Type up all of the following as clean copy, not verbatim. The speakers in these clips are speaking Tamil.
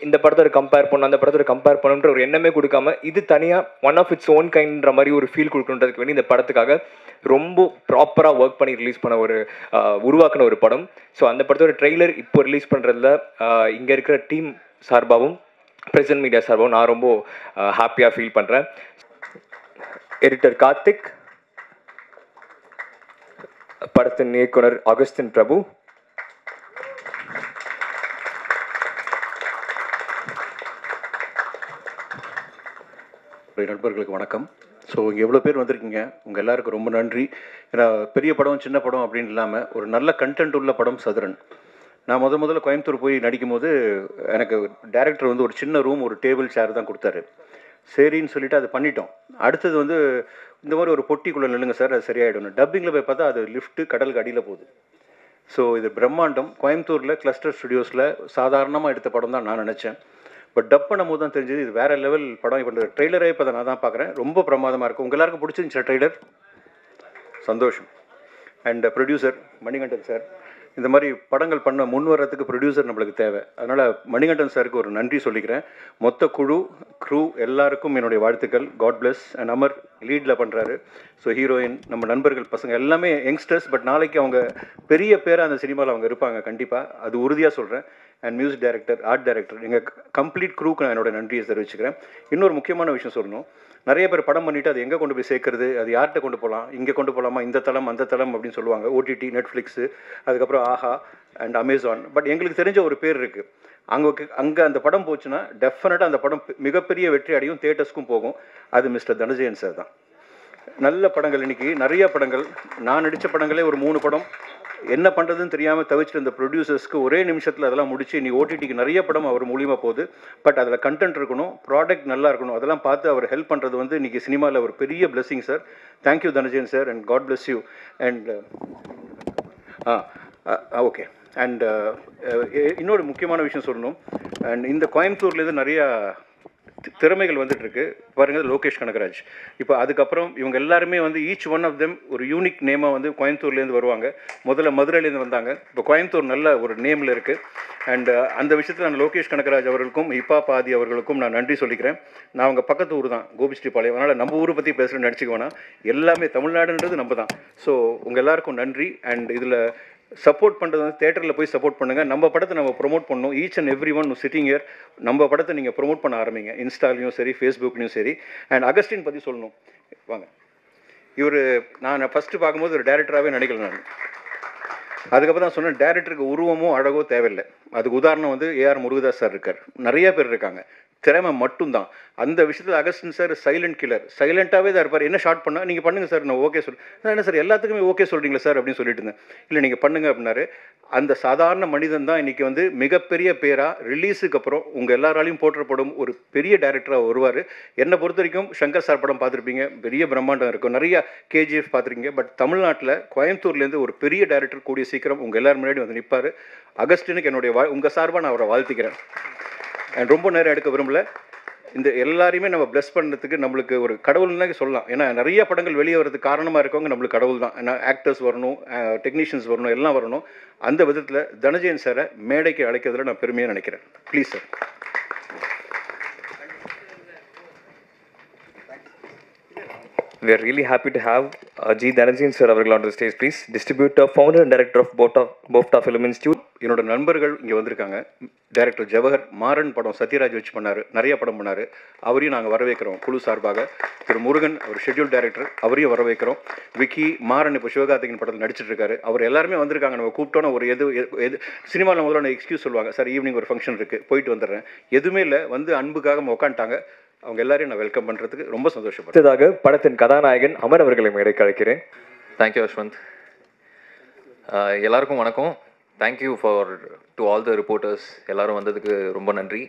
இந்த படத்தோட கம்பேர் பண்ணணும் அந்த படத்தோட கம்பேர் பண்ணணுன்ற ஒரு எண்ணமே கொடுக்காம இது தனியாக ஒன் ஆஃப் இட்ஸ் ஓன் கைண்ட்ன்ற மாதிரி ஒரு ஃபீல் கொடுக்கணுன்றதுக்கு வேண்டி இந்த படத்துக்காக ரொம்ப ப்ராப்பராக ஒர்க் பண்ணி ரிலீஸ் பண்ண ஒரு உருவாக்கின ஒரு படம். ஸோ அந்த படத்தோட ட்ரெய்லர் இப்போ ரிலீஸ் பண்ணுறதுல இங்கே இருக்கிற டீம் சார்பாகவும் பிரசன்ட் மீடியா சார்பாகவும் நான் ரொம்ப ஹாப்பியாக ஃபீல் பண்ணுறேன். எடிட்டர் கார்த்திக், படத்தின் இயக்குனர் அகஸ்டின் பிரபு, நண்பர்களுக்கு வணக்கம். ஸோ இங்கே எவ்வளோ பேர் வந்திருக்கீங்க, உங்கள் எல்லாருக்கும் ரொம்ப நன்றி. ஏன்னா பெரிய படம் சின்ன படம் அப்படின்னு இல்லாமல் ஒரு நல்ல கண்டென்ட் உள்ள படம் சதுரன். நான் முதல்ல கோயம்புத்தூர் போய் நடிக்கும் போது எனக்கு டைரக்டர் வந்து ஒரு சின்ன ரூம், ஒரு டேபிள், சேர் தான் கொடுத்தாரு. சரின்னு சொல்லிவிட்டு அதை பண்ணிட்டோம். அடுத்தது வந்து இந்த மாதிரி ஒரு பொட்டிக்குள்ளே நில்லுங்க சார், அது சரியாயிடும். டப்பிங்கில் போய் பார்த்தா அது லிஃப்ட்டு கடலுக்கு அடியில் போகுது. ஸோ இது பிரம்மாண்டம். கோயம்புத்தூரில் கிளஸ்டர் ஸ்டுடியோஸில் சாதாரணமாக எடுத்த படம் தான் நான் நினச்சேன். பட் டப் பண்ணும் போது தான் தெரிஞ்சது இது வேறு லெவல் படம். இப்போ ட்ரெய்லரே இப்போ நான் தான் பார்க்குறேன், ரொம்ப பிரமாதமாக இருக்கும். உங்கள் எல்லாருக்கும் பிடிச்சிருந்துச்சு ட்ரெய்லர்? சந்தோஷம். அண்ட் ப்ரொடியூசர் மணிகண்டன் சார், இந்த மாதிரி படங்கள் பண்ண முன் வர்றதுக்கு ப்ரொடியூசர் நம்மளுக்கு தேவை. அதனால் மணிகண்டன் சாருக்கு ஒரு நன்றி சொல்லிக்கிறேன். மொத்த க்ரூ எல்லாருக்கும் என்னுடைய வாழ்த்துக்கள். God bless. அண்ட் அமர் லீடில் பண்ணுறாரு. ஸோ ஹீரோயின், நம்ம நண்பர்கள் பசங்க எல்லாமே யங்ஸ்டர்ஸ், பட் நாளைக்கு அவங்க பெரிய பேராக அந்த சினிமாவில் அவங்க இருப்பாங்க கண்டிப்பாக, அது உறுதியாக சொல்கிறேன். And music director, art director, எங்கள் கம்ப்ளீட் க்ரூக்கு நான் என்னோட நன்றியை தெரிவிச்சுக்கிறேன். இன்னொரு முக்கியமான விஷயம் சொல்லணும், நிறைய பேர் படம் பண்ணிவிட்டு அது எங்கே கொண்டு போய் சேர்க்கறது, அது யார்கிட்ட கொண்டு போகலாம், இங்கே கொண்டு போகலாமா, இந்த தளம் அந்த தளம் அப்படின்னு சொல்லுவாங்க. ஓடிடி, நெட்ஃப்ளிக்ஸு, அதுக்கப்புறம் ஆஹா அண்ட் அமேசான். பட் எங்களுக்கு தெரிஞ்ச ஒரு பேர் இருக்குது. அங்கே அந்த படம் போச்சுன்னா டெஃபினட்டாக அந்த படம் மிகப்பெரிய வெற்றி அடையும், தியேட்டர்ஸ்க்கும் போகும். அது மிஸ்டர் தனஜயன் சார் தான். நல்ல படங்கள் இன்றைக்கி நிறைய படங்கள், நான் நடித்த படங்களே ஒரு 3 படம் என்ன பண்ணுறதுன்னு தெரியாமல் தவிச்சிட்டு இருந்த ப்ரொடியூசர்ஸ்க்கு ஒரே நிமிஷத்தில் அதெல்லாம் முடிச்சு நீ ஓடிடிக்கு நிறைய படம் அவர் மூலியமாக போகுது. பட் அதில் கண்டென்ட் இருக்கணும், ப்ராடக்ட் நல்லா இருக்கணும், அதெல்லாம் பார்த்து அவர் ஹெல்ப் பண்ணுறது வந்து இன்றைக்கி சினிமாவில் ஒரு பெரிய blessing sir. Thank you Dhananjayan sir, and god bless you. And okay. And இன்னொரு முக்கியமான விஷயம் சொல்லணும். அண்ட் இந்த கோயம்புத்தூர்லேருந்து நிறையா திறமைகள் வந்துட்டுருக்கு பாருங்கள். லோகேஷ் கனகராஜ், இப்போ அதுக்கப்புறம் இவங்க எல்லாருமே வந்து ஈச் ஒன் ஆஃப் தெம் ஒரு யூனிக் நேமாக வந்து கோயம்புத்தூர்லேருந்து வருவாங்க. முதல்ல மதுரையிலேருந்து வந்தாங்க, இப்போ கோயம்புத்தூர் நல்ல ஒரு நேமில் இருக்குது. அண்ட் அந்த விஷயத்தில் நான் லோகேஷ் கனகராஜ் அவர்களுக்கும் ஹிப்பா பாதி அவர்களுக்கும் நான் நன்றி சொல்லிக்கிறேன். நான் அவங்க பக்கத்து ஊர் தான், கோபிஸ்ரீபாளையம். அதனால் நம்ம ஊரை பற்றி பேசுகிறேன்னு நினச்சிக்க வேணாம், எல்லாமே தமிழ்நாடுன்றது நம்ம தான். ஸோ உங்கள் எல்லாருக்கும் நன்றி. அண்ட் இதில் சப்போர்ட் பண்ணுறது வந்து தேட்டரில் போய் சப்போர்ட் பண்ணுங்கள். நம்ம படத்தை நம்ம ப்ரொமோட் பண்ணணும். Each and every one sitting year நம்ம படத்தை நீங்கள் ப்ரொமோட் பண்ண ஆரம்பிங்க, இன்ஸ்டாலையும் சரி, ஃபேஸ்புக்லேயும் சரி. அண்ட் அகஸ்டின் பற்றி சொல்லணும். வாங்க, இவர் நான் ஃபஸ்ட்டு பார்க்கும்போது ஒரு டேரக்டராகவே நினைக்கல நான். அதுக்கப்புறம் தான் சொன்னேன், டேரக்டருக்கு உருவமோ அழகோ தேவையில்லை. அதுக்கு உதாரணம் வந்து ஏஆர் முருகதாஸ் சார் இருக்கார், நிறைய பேர் இருக்காங்க. திறமை மட்டும்தான். அந்த விஷயத்தில் அகஸ்டின் சார் சைலண்ட் கில்லர், சைலண்ட்டாகவே தான் இருப்பார். என்ன ஷார்ட் பண்ணால் நீங்கள் பண்ணுங்கள் சார், நான் ஓகே நான் என்ன சார் எல்லாத்துக்குமே ஓகே சொல்கிறீங்களா சார் அப்படின்னு சொல்லிட்டு இருந்தேன். இல்லை நீங்கள் பண்ணுங்கள் அப்படின்னாரு. அந்த சாதாரண மனிதன் தான் இன்றைக்கி வந்து மிகப்பெரிய பேராக ரிலீஸுக்கு அப்புறம் உங்கள் எல்லாராலையும் போற்றப்படும் ஒரு பெரிய டேரக்டராக வருவார். என்னை பொறுத்த வரைக்கும் சங்கர் சார் படம் பார்த்துருப்பீங்க, பெரிய பிரம்மாண்டம் இருக்கும், நிறைய கேஜிஎஃப் பார்த்துருக்கீங்க. பட் தமிழ்நாட்டில் கோயம்புத்தூர்லேருந்து ஒரு பெரிய டேரக்டர் கூடிய சீக்கிரம் உங்கள் எல்லாரும் முன்னாடி வந்து நிற்பார். அகஸ்டினுக்கு என்னுடைய உங்கள் சார்பாக நான் அவரை வாழ்த்திக்கிறேன். அண்ட் ரொம்ப நேரம் எடுக்க விரும்பல. இந்த எல்லாரையுமே நம்ம பிளஸ் பண்ணுறதுக்கு நம்மளுக்கு ஒரு கடவுள்னு சொல்லலாம். ஏன்னா நிறைய படங்கள் வெளியே வரதுக்கு காரணமாக இருக்கவங்க நம்மளுக்கு கடவுள் தான். ஏன்னா ஆக்டர்ஸ் வரணும், டெக்னீஷியன்ஸ் வரணும், எல்லாம் வரணும். அந்த விதத்தில் தனஜயன் சாரை மேடைக்கு அழைக்கிறதுல நான் பெருமையாக நினைக்கிறேன். Please sir. We are really happy to have G. Dhananjayan sir avagal on the stage, please. Distributor, founder and director of Bofta Film Institute. என்னோட நண்பர்கள் இங்கே வந்திருக்காங்க. டைரக்டர் ஜவஹர் மாறன் படம் சத்யராஜ் வச்சு பண்ணார், நிறைய படம் பண்ணார். அவரையும் நாங்கள் வரவேற்கிறோம் குழு சார்பாக. திரு முருகன், அவர் ஷெட்யூல் டைரக்டர், அவரையும் வரவேற்கிறோம். விக்கி மாறன் இப்போ சிவகார்த்திகேயன் படத்தில் நடிச்சிட்டு இருக்காரு. அவர் எல்லாருமே வந்திருக்காங்க. நம்ம கூப்பிட்டோன்னா ஒரு எது சினிமாவில் முதல்ல எக்ஸ்கியூஸ் சொல்லுவாங்க, சார் ஈவினிங் ஒரு ஃபங்க்ஷன் இருக்குது போயிட்டு வந்துடுறேன், எதுவுமே இல்லை, வந்து அன்புக்காக உட்காந்துட்டாங்க. அவங்க எல்லாரையும் நான் வெல்கம் பண்ணுறதுக்கு ரொம்ப சந்தோஷப்படுறதாக படத்தின் கதாநாயகன் அமர் அவர்களை மேடைக்கு அழைக்கிறேன். தேங்க்யூ அஸ்வந்த். எல்லாருக்கும் வணக்கம். Thank you for to all the reporters, எல்லோரும் வந்ததுக்கு ரொம்ப நன்றி.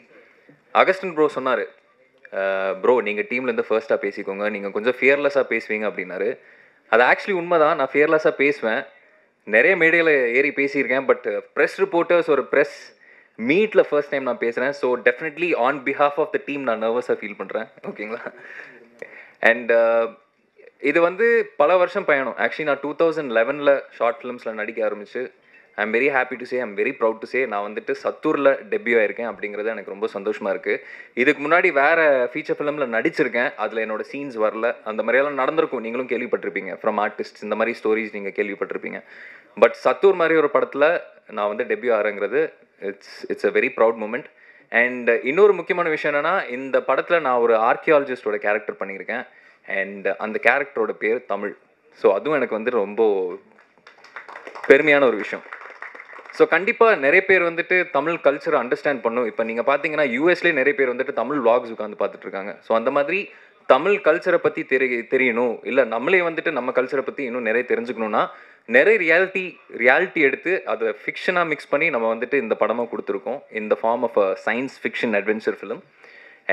அகஸ்டின் ப்ரோ சொன்னார், ப்ரோ நீங்கள் டீம்லேருந்து ஃபர்ஸ்ட்டாக பேசிக்கோங்க, நீங்கள் கொஞ்சம் ஃபியர்லெஸ்ஸாக பேசுவீங்க அப்படின்னாரு. அது ஆக்சுவலி உண்மை தான், நான் ஃபியர்லெஸ்ஸாக பேசுவேன், நிறைய மேடையில் ஏறி பேசியிருக்கேன். பட் ப்ரெஸ் ரிப்போர்ட்டர்ஸ் ஒரு ப்ரெஸ் மீட்டில் ஃபர்ஸ்ட் டைம் நான் பேசுகிறேன். So definitely on behalf of the team நான் நர்வஸாக ஃபீல் பண்ணுறேன். ஓகேங்களா? அண்ட் இது வந்து பல வருஷம் பயணம். ஆக்சுவலி நான் 2011 ஷார்ட் ஃபிலிம்ஸில் நடிக்க ஆரம்பிச்சு I'm very happy to say, I'm very proud to say, நான் வந்துட்டு சத்தூரில் டெபியூ ஆயிருக்கேன் அப்படிங்கிறது எனக்கு ரொம்ப சந்தோஷமாக இருக்குது. இதுக்கு முன்னாடி வேறு ஃபீச்சர் ஃபிலிமில் நடிச்சிருக்கேன், அதில் என்னோட சீன்ஸ் வரல, அந்த மாதிரியெல்லாம் நடந்திருக்கும், நீங்களும் கேள்விப்பட்டிருப்பீங்க ஃப்ரம் ஆர்டிஸ்ட், இந்த மாதிரி ஸ்டோரிஸ் நீங்கள் கேள்விப்பட்டிருப்பீங்க. பட் சத்தூர் மாதிரி ஒரு படத்தில் நான் வந்து டெபியூ ஆகிறேங்கிறது it's a very proud moment. And இன்னொரு முக்கியமான விஷயம் என்னென்னா, இந்த படத்தில் நான் ஒரு ஆர்கியாலஜிஸ்டோட கேரக்டர் பண்ணியிருக்கேன். அண்ட் அந்த கேரக்டரோட பேர் தமிழ். ஸோ அதுவும் எனக்கு வந்து ரொம்ப பெருமையான ஒரு விஷயம். ஸோ கண்டிப்பாக நிறைய பேர் வந்துட்டு தமிழ் கல்ச்சரை அண்டர்ஸ்டாண்ட் பண்ணும். இப்போ நீங்கள் பார்த்தீங்கன்னா யூஎஸ்லேயே நிறைய பேர் வந்துட்டு தமிழ் vlogs உட்காந்து பார்த்துட்ருக்காங்க. ஸோ அந்த மாதிரி தமிழ் கல்ச்சரை பற்றி தெரியணும், இல்லை நம்மளே வந்துட்டு நம்ம கல்ச்சரை பற்றி இன்னும் நிறைய தெரிஞ்சுக்கணுன்னா நிறைய ரியாலிட்டி எடுத்து அதை ஃபிக்ஷனாக மிக்ஸ் பண்ணி நம்ம வந்துட்டு இந்த படமாக கொடுத்துருக்கோம், இந்த form of a science fiction adventure film.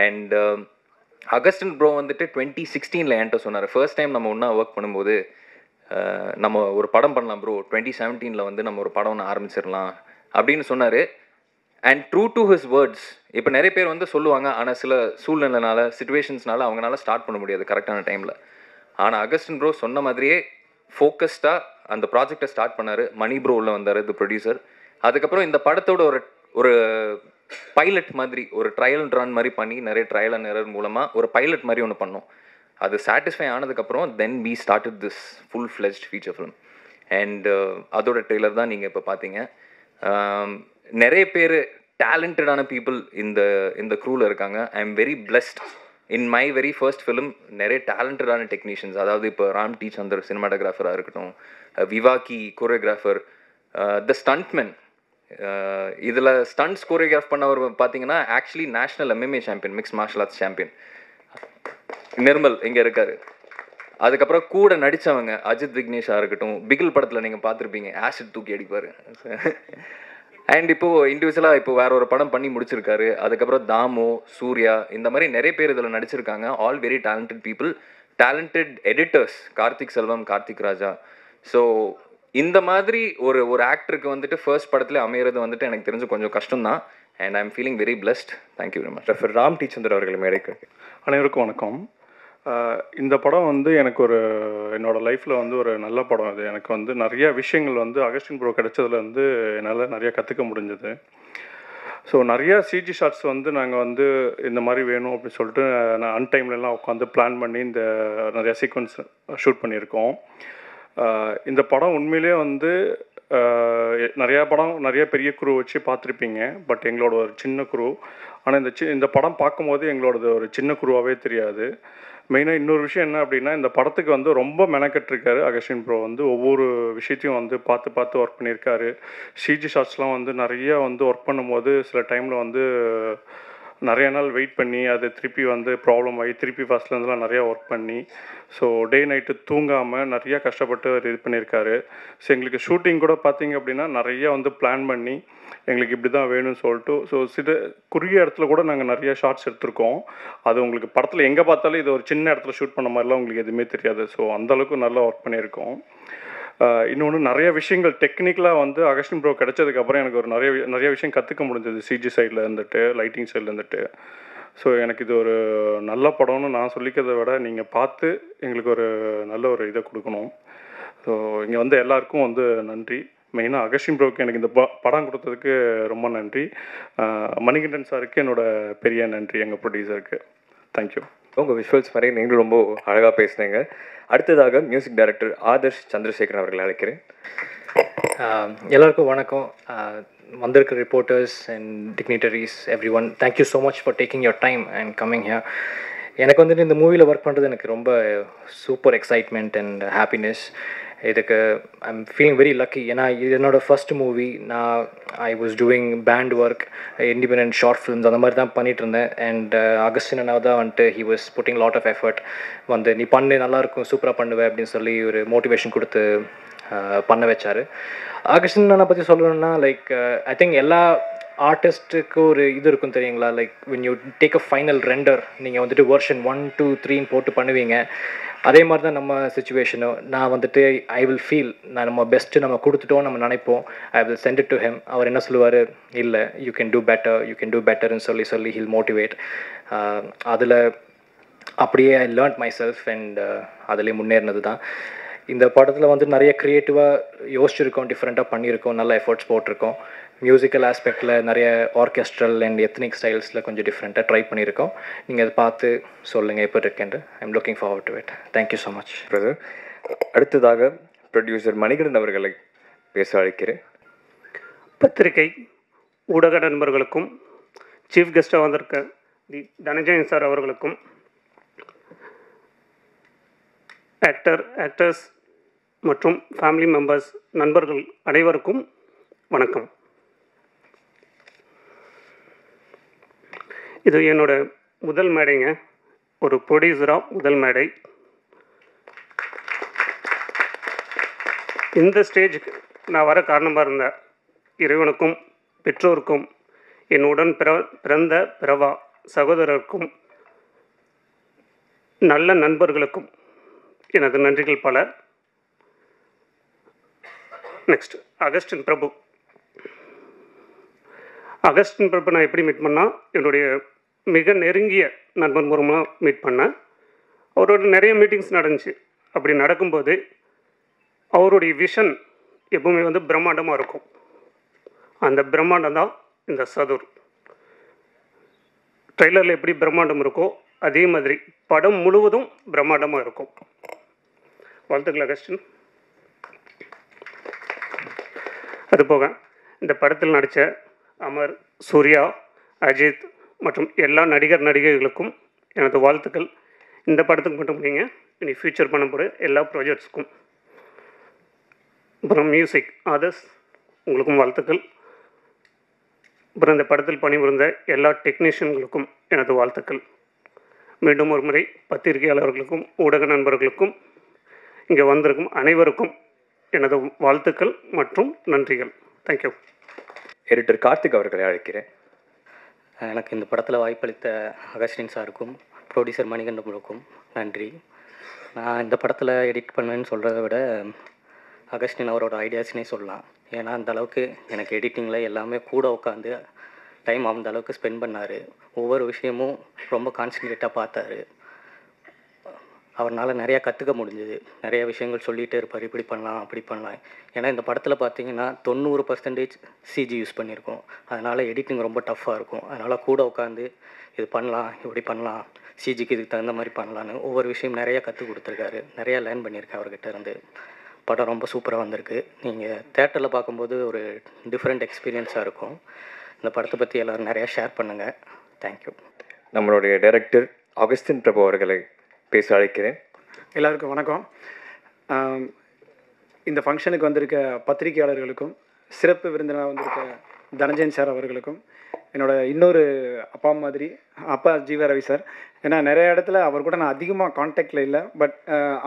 And Augustine bro வந்துட்டு 2016 என்கிட்ட சொன்னார், ஃபர்ஸ்ட் டைம் நம்ம ஒன்றா ஒர்க் பண்ணும்போது நம்ம ஒரு படம் பண்ணலாம் ப்ரோ, 2017 வந்து நம்ம ஒரு படம் ஒன்று ஆரம்பிச்சிடலாம் அப்படின்னு சொன்னார். And true to his words. இப்போ நிறைய பேர் வந்து சொல்லுவாங்க, ஆனால் சில சூழ்நிலைனால சிச்சுவேஷன்ஸ்னால அவங்களால ஸ்டார்ட் பண்ண முடியாது கரெக்டான டைமில். ஆனால் அகஸ்டின் ப்ரோ சொன்ன மாதிரியே ஃபோக்கஸ்டாக அந்த ப்ராஜெக்டை ஸ்டார்ட் பண்ணார். மணி ப்ரோ உள்ள வந்தார், தி ப்ரொடியூசர். அதுக்கப்புறம் இந்த படத்தோட ஒரு பைலட் மாதிரி, ஒரு ட்ரையல் அண்ட் ரன் மாதிரி பண்ணி, நிறைய ட்ரையல் அண்ட் எரர் மூலமாக ஒரு பைலட் மாதிரி ஒன்று பண்ணோம். அது சாட்டிஸ்ஃபை ஆனதுக்கப்புறம் then we started this full fledged feature film. And அதோட ட்ரெய்லர் தான் நீங்கள் இப்போ பார்த்தீங்க. நிறைய பேர் டேலண்டடான பீப்புள் இந்த க்ரூவில் இருக்காங்க. I am very blessed. In my very first film நிறைய டேலண்டடான டெக்னீஷியன்ஸ், அதாவது இப்போ ராம் டி சந்தர் சினிமாட்டோகிராஃபராக இருக்கட்டும், விவாக்கி கோரியோகிராஃபர், த ஸ்டண்ட்மென். இதில் ஸ்டண்ட்ஸ் கோரியோகிராஃப் பண்ணவர் பார்த்தீங்கன்னா actually national MMA champion, mix martial arts champion Nirmal இங்கே இருக்கார். அதுக்கப்புறம் கூட நடித்தவங்க அஜித் விக்னேஷாக இருக்கட்டும், பிகில் படத்தில் நீங்கள் பார்த்துருப்பீங்க, ஆசிட் தூக்கி அடிப்பார். அண்ட் இப்போது இண்டிவிஜுவலாக இப்போ வேற ஒரு படம் பண்ணி முடிச்சிருக்காரு. அதுக்கப்புறம் தாமோ, சூர்யா, இந்த மாதிரி நிறைய பேர் இதில் நடிச்சிருக்காங்க. All very talented people, talented editors, Karthik Selvam, Karthik Raja. So இந்த மாதிரி ஒரு ஆக்டருக்கு வந்துட்டு ஃபர்ஸ்ட் படத்தில் அமையிறது வந்துட்டு எனக்கு தெரிஞ்சு கொஞ்சம் கஷ்டம்தான். And I am feeling very blessed. Thank you very much. Refer Ram D Chander அவர்கள் மேடைக்கு. அனைவருக்கும் வணக்கம். இந்த படம் வந்து எனக்கு என்னோடய லைஃப்பில் வந்து ஒரு நல்ல படம். அது எனக்கு வந்து நிறைய விஷயங்கள் வந்து அகஸ்டின் ப்ரோ கிடைச்சதுல வந்து என்னால் நிறையா கற்றுக்க முடிஞ்சது. ஸோ நிறையா சிஜி ஷாட்ஸ் வந்து நாங்கள் வந்து இந்த மாதிரி வேணும் அப்படின்னு சொல்லிட்டு நான் அன்டைம்லலாம் உட்காந்து பிளான் பண்ணி இந்த நிறையா சீக்வன்ஸ் ஷூட் பண்ணியிருக்கோம். இந்த படம் உண்மையிலே வந்து நிறைய பெரிய குரூ வச்சு பார்த்துருப்பீங்க. பட் எங்களோட ஒரு சின்ன குரூ. ஆனால் இந்த படம் பார்க்கும்போது எங்களோடது ஒரு சின்ன குரூவாகவே தெரியாது. மெயினாக இன்னொரு விஷயம் என்ன அப்படின்னா, இந்த படத்துக்கு வந்து ரொம்ப மெனக்கெட்டிருக்காரு அகஸ்டின் ப்ரோ. வந்து ஒவ்வொரு விஷயத்தையும் வந்து பார்த்து ஒர்க் பண்ணியிருக்காரு. சிஜி ஷாட்ஸ்லாம் வந்து நிறைய வந்து ஒர்க் பண்ணும்போது சில டைமில் வந்து நிறைய நாள் வெயிட் பண்ணி அது திருப்பி வந்து ப்ராப்ளம் ஆகி திருப்பி ஃபஸ்ட்லேருந்துலாம் நிறையா ஒர்க் பண்ணி ஸோ டே நைட்டு தூங்காமல் நிறையா கஷ்டப்பட்டு இது பண்ணியிருக்காரு. ஸோ எங்களுக்கு ஷூட்டிங் கூட பார்த்திங்க அப்படின்னா நிறையா வந்து பிளான் பண்ணி எங்களுக்கு இப்படி தான் வேணும்னு சொல்லிட்டு ஸோ குறுகிய இடத்துல கூட நாங்கள் நிறைய ஷார்ட்ஸ் எடுத்திருக்கோம். அது உங்களுக்கு படத்தில் எங்கே பார்த்தாலும் இது ஒரு சின்ன இடத்துல ஷூட் பண்ண மாதிரிலாம் உங்களுக்கு எதுவுமே தெரியாது. ஸோ அந்தளவுக்கு நல்லா ஒர்க் பண்ணியிருக்கோம். இன்னொன்று நிறைய விஷயங்கள் டெக்னிக்கலாக வந்து அகஸ்டின் ப்ரோ கிடைச்சதுக்கப்புறம் எனக்கு ஒரு நிறைய விஷயம் கற்றுக்க முடிஞ்சது. சிஜி சைடில் இருந்துட்டு, லைட்டிங் சைடில் இருந்துட்டு. ஸோ எனக்கு இது ஒரு நல்ல படம்னு நான் சொல்லிக்கிறத விட நீங்கள் பார்த்து எங்களுக்கு ஒரு நல்ல ஒரு இதை கொடுக்கணும். ஸோ இங்கே வந்து எல்லாருக்கும் வந்து நன்றி. மெயினாக அகஸ்டின் ப்ரோவுக்கு எனக்கு இந்த படம் கொடுத்ததுக்கு ரொம்ப நன்றி. மணிகண்டன் சாருக்கு என்னோடய பெரிய நன்றி, எங்கள் ப்ரொடியூசருக்கு. தேங்க்யூ. உங்கள் விஷுவல்ஸ் மாதிரி நீங்களும் ரொம்ப அழகாக பேசுனீங்க. அடுத்ததாக மியூசிக் டைரக்டர் ஆதர்ஷ் சந்திரசேகரன் அவர்கள் அழைக்கிறேன். எல்லாருக்கும் வணக்கம். வந்திருக்கிற reporters and dignitaries every one, thank you so much for taking your time and coming here. எனக்கு வந்துட்டு இந்த மூவியில் ஒர்க் பண்ணுறது எனக்கு ரொம்ப சூப்பர் எக்ஸைட்மெண்ட் அண்ட் ஹாப்பினஸ். இதுக்கு I am feeling very lucky. ஏன்னா இது என்னோடய first movie. I was doing band work, independent short films அந்த மாதிரி தான் பண்ணிகிட்டு இருந்தேன். அண்ட் அகஸ்டின் அண்ணா தான் வந்துட்டு he was putting lot of effort. வந்து நீ பண்ணு, நல்லாயிருக்கும், சூப்பராக பண்ணுவேன் அப்படின்னு சொல்லி ஒரு மோட்டிவேஷன் கொடுத்து பண்ண வச்சார். அகஸ்டின் அண்ணா பற்றி சொல்லணும்னா லைக் ஐ திங்க் எல்லா ஆர்டிஸ்ட்டுக்கு ஒரு இது இருக்கும் தெரியுங்களா, like when you take a final render, நீங்கள் வந்துட்டு வெர்ஷன் 1, 2, 3 போட்டு பண்ணுவீங்க. அதே மாதிரி தான் நம்ம சிச்சுவேஷனும். நான் வந்துட்டு ஐ வில் ஃபீல் நம்ம பெஸ்ட்டு நம்ம கொடுத்துட்டோம் நம்ம நினைப்போம். I will send it to him. அவர் என்ன சொல்லுவார், இல்லை யூ கேன் டூ பெட்டர்னு சொல்லி ஹில் மோட்டிவேட். அதில் அப்படியே I learned myself and அதிலே முன்னேறினது தான். இந்த படத்தில் வந்து நிறைய க்ரியேட்டிவாக யோசிச்சிருக்கோம், டிஃப்ரெண்ட்டாக பண்ணியிருக்கோம், நல்ல எஃபர்ட்ஸ் போட்டிருக்கோம். மியூசிக்கல் ஆஸ்பெக்டில் நிறைய ஆர்கெஸ்ட்ரல் அண்ட் எத்னிக் ஸ்டைல்ஸில் கொஞ்சம் டிஃப்ரெண்ட்டாக ட்ரை பண்ணியிருக்கோம். நீங்கள் அதை பார்த்து சொல்லுங்கள் எப்படி இருக்குன்னு. I'm looking forward to it. Thank you so much. Brother, அடுத்ததாக ப்ரொடியூசர் மணிகண்டன் அவர்களை பேச அழைக்கிறேன். பத்திரிகை ஊடக நண்பர்களுக்கும் சீஃப் கெஸ்ட்டாக வந்திருக்க தனஞ்சயன் சார் அவர்களுக்கும், ஆக்டர்ஸ் மற்றும் ஃபேமிலி மெம்பர்ஸ், நண்பர்கள் அனைவருக்கும் வணக்கம். இது என்னோட முதல் மேடைங்க, ஒரு ப்ரொடியூசராக முதல் மேடை. இந்த ஸ்டேஜுக்கு நான் வர காரணமாக இருந்த இறைவனுக்கும், பெற்றோருக்கும், என்னுடன் பிறந்த பிறவா சகோதரருக்கும், நல்ல நண்பர்களுக்கும் எனது நன்றிகள் பல. நெக்ஸ்ட், அகஸ்டின் பிரபு நான் எப்படி மீட் பண்ணால், என்னுடைய மிக நெருங்கிய நண்பன் மூலமாக மீட் பண்ணேன். அவரோட நிறைய மீட்டிங்ஸ் நடந்துச்சு. அப்படி நடக்கும்போது அவருடைய விஷன் எப்பவுமே வந்து பிரம்மாண்டமாக இருக்கும். அந்த பிரம்மாண்டம் தான் இந்த சதுர். ட்ரெய்லரில் எப்படி பிரம்மாண்டம் இருக்கோ அதே மாதிரி படம் முழுவதும் பிரம்மாண்டமாக இருக்கும். வாழ்த்துக்கள் அகஸ்டின். அதுபோக இந்த படத்தில் நடித்த அமர், சூர்யா, அஜித் மற்றும் எல்லா நடிகர்களுக்கும் எனது வாழ்த்துக்கள். இந்த படத்துக்கு மட்டும் இல்லைங்க, இனி ஃபியூச்சர் பண்ண போகிற எல்லா ப்ராஜெக்ட்ஸுக்கும். அப்புறம் மியூசிக் ஆதர்ஸ், உங்களுக்கும் வாழ்த்துக்கள். அப்புறம் இந்த படத்தில் பணிபுரிந்த எல்லா டெக்னீஷியன்களுக்கும் எனது வாழ்த்துக்கள். மீண்டும் ஒரு முறை பத்திரிகையாளர்களுக்கும் ஊடக நண்பர்களுக்கும் இங்கே வந்திருக்கும் அனைவருக்கும் எனது வாழ்த்துக்கள் மற்றும் நன்றிகள். தேங்க்யூ. எடிட்டர் கார்த்திக் அவர்களை அழைக்கிறேன். எனக்கு இந்த படத்தில் வாய்ப்பளித்த அகஸ்டின் சாருக்கும் ப்ரொடியூசர் மணிகண்டனுக்கும் நன்றி. நான் இந்த படத்தில் எடிட் பண்ணுவேன்னு சொல்கிறத விட அகஸ்டின் அவரோட ஐடியாஸ்னே சொல்லலாம். ஏன்னா அந்த அளவுக்கு எனக்கு எடிட்டிங்கில் எல்லாமே கூட உட்காந்து டைம் அந்த அளவுக்கு ஸ்பெண்ட் பண்ணார். ஒவ்வொரு விஷயமும் ரொம்ப கான்சன்ட்ரேட்டாக பார்த்தாரு. அவரால் நிறையா கற்றுக்க முடிஞ்சுது. நிறைய விஷயங்கள் சொல்லிகிட்டே இருப்பார், இப்படி பண்ணலாம் அப்படி பண்ணலாம். ஏன்னா இந்த படத்தில் பார்த்தீங்கன்னா 90% சிஜி யூஸ் பண்ணியிருக்கோம். அதனால் எடிட்டிங் ரொம்ப டஃப்பாக இருக்கும். அதனால் கூட உட்காந்து இது பண்ணலாம், இப்படி பண்ணலாம், சிஜிக்கு இதுக்கு தகுந்த மாதிரி பண்ணலான்னு ஒவ்வொரு விஷயம் நிறையா கற்றுக் கொடுத்துருக்காரு. நிறையா லேர்ன் பண்ணியிருக்கேன் அவர்கிட்ட இருந்து. படம் ரொம்ப சூப்பராக வந்திருக்கு. நீங்கள் தேட்டரில் பார்க்கும்போது ஒரு டிஃப்ரெண்ட் எக்ஸ்பீரியன்ஸாக இருக்கும். இந்த படத்தை பற்றி எல்லோரும் நிறையா ஷேர் பண்ணுங்கள். தேங்க்யூ. நம்மளுடைய டைரக்டர் அகஸ்டின் பிரபு அவர்களை பேச அழைக்கிறேன். எல்லாருக்கும் வணக்கம். இந்த ஃபங்க்ஷனுக்கு வந்திருக்க பத்திரிகையாளர்களுக்கும், சிறப்பு விருந்தினராக வந்திருக்க தனஞ்சயன் சார் அவர்களுக்கும், என்னோட இன்னொரு அப்பா மாதிரி அப்பா ஜீவா ரவி சார். ஏன்னா நிறைய இடத்துல அவர் கூட நான் அதிகமாக கான்டாக்டில் இல்லை, பட்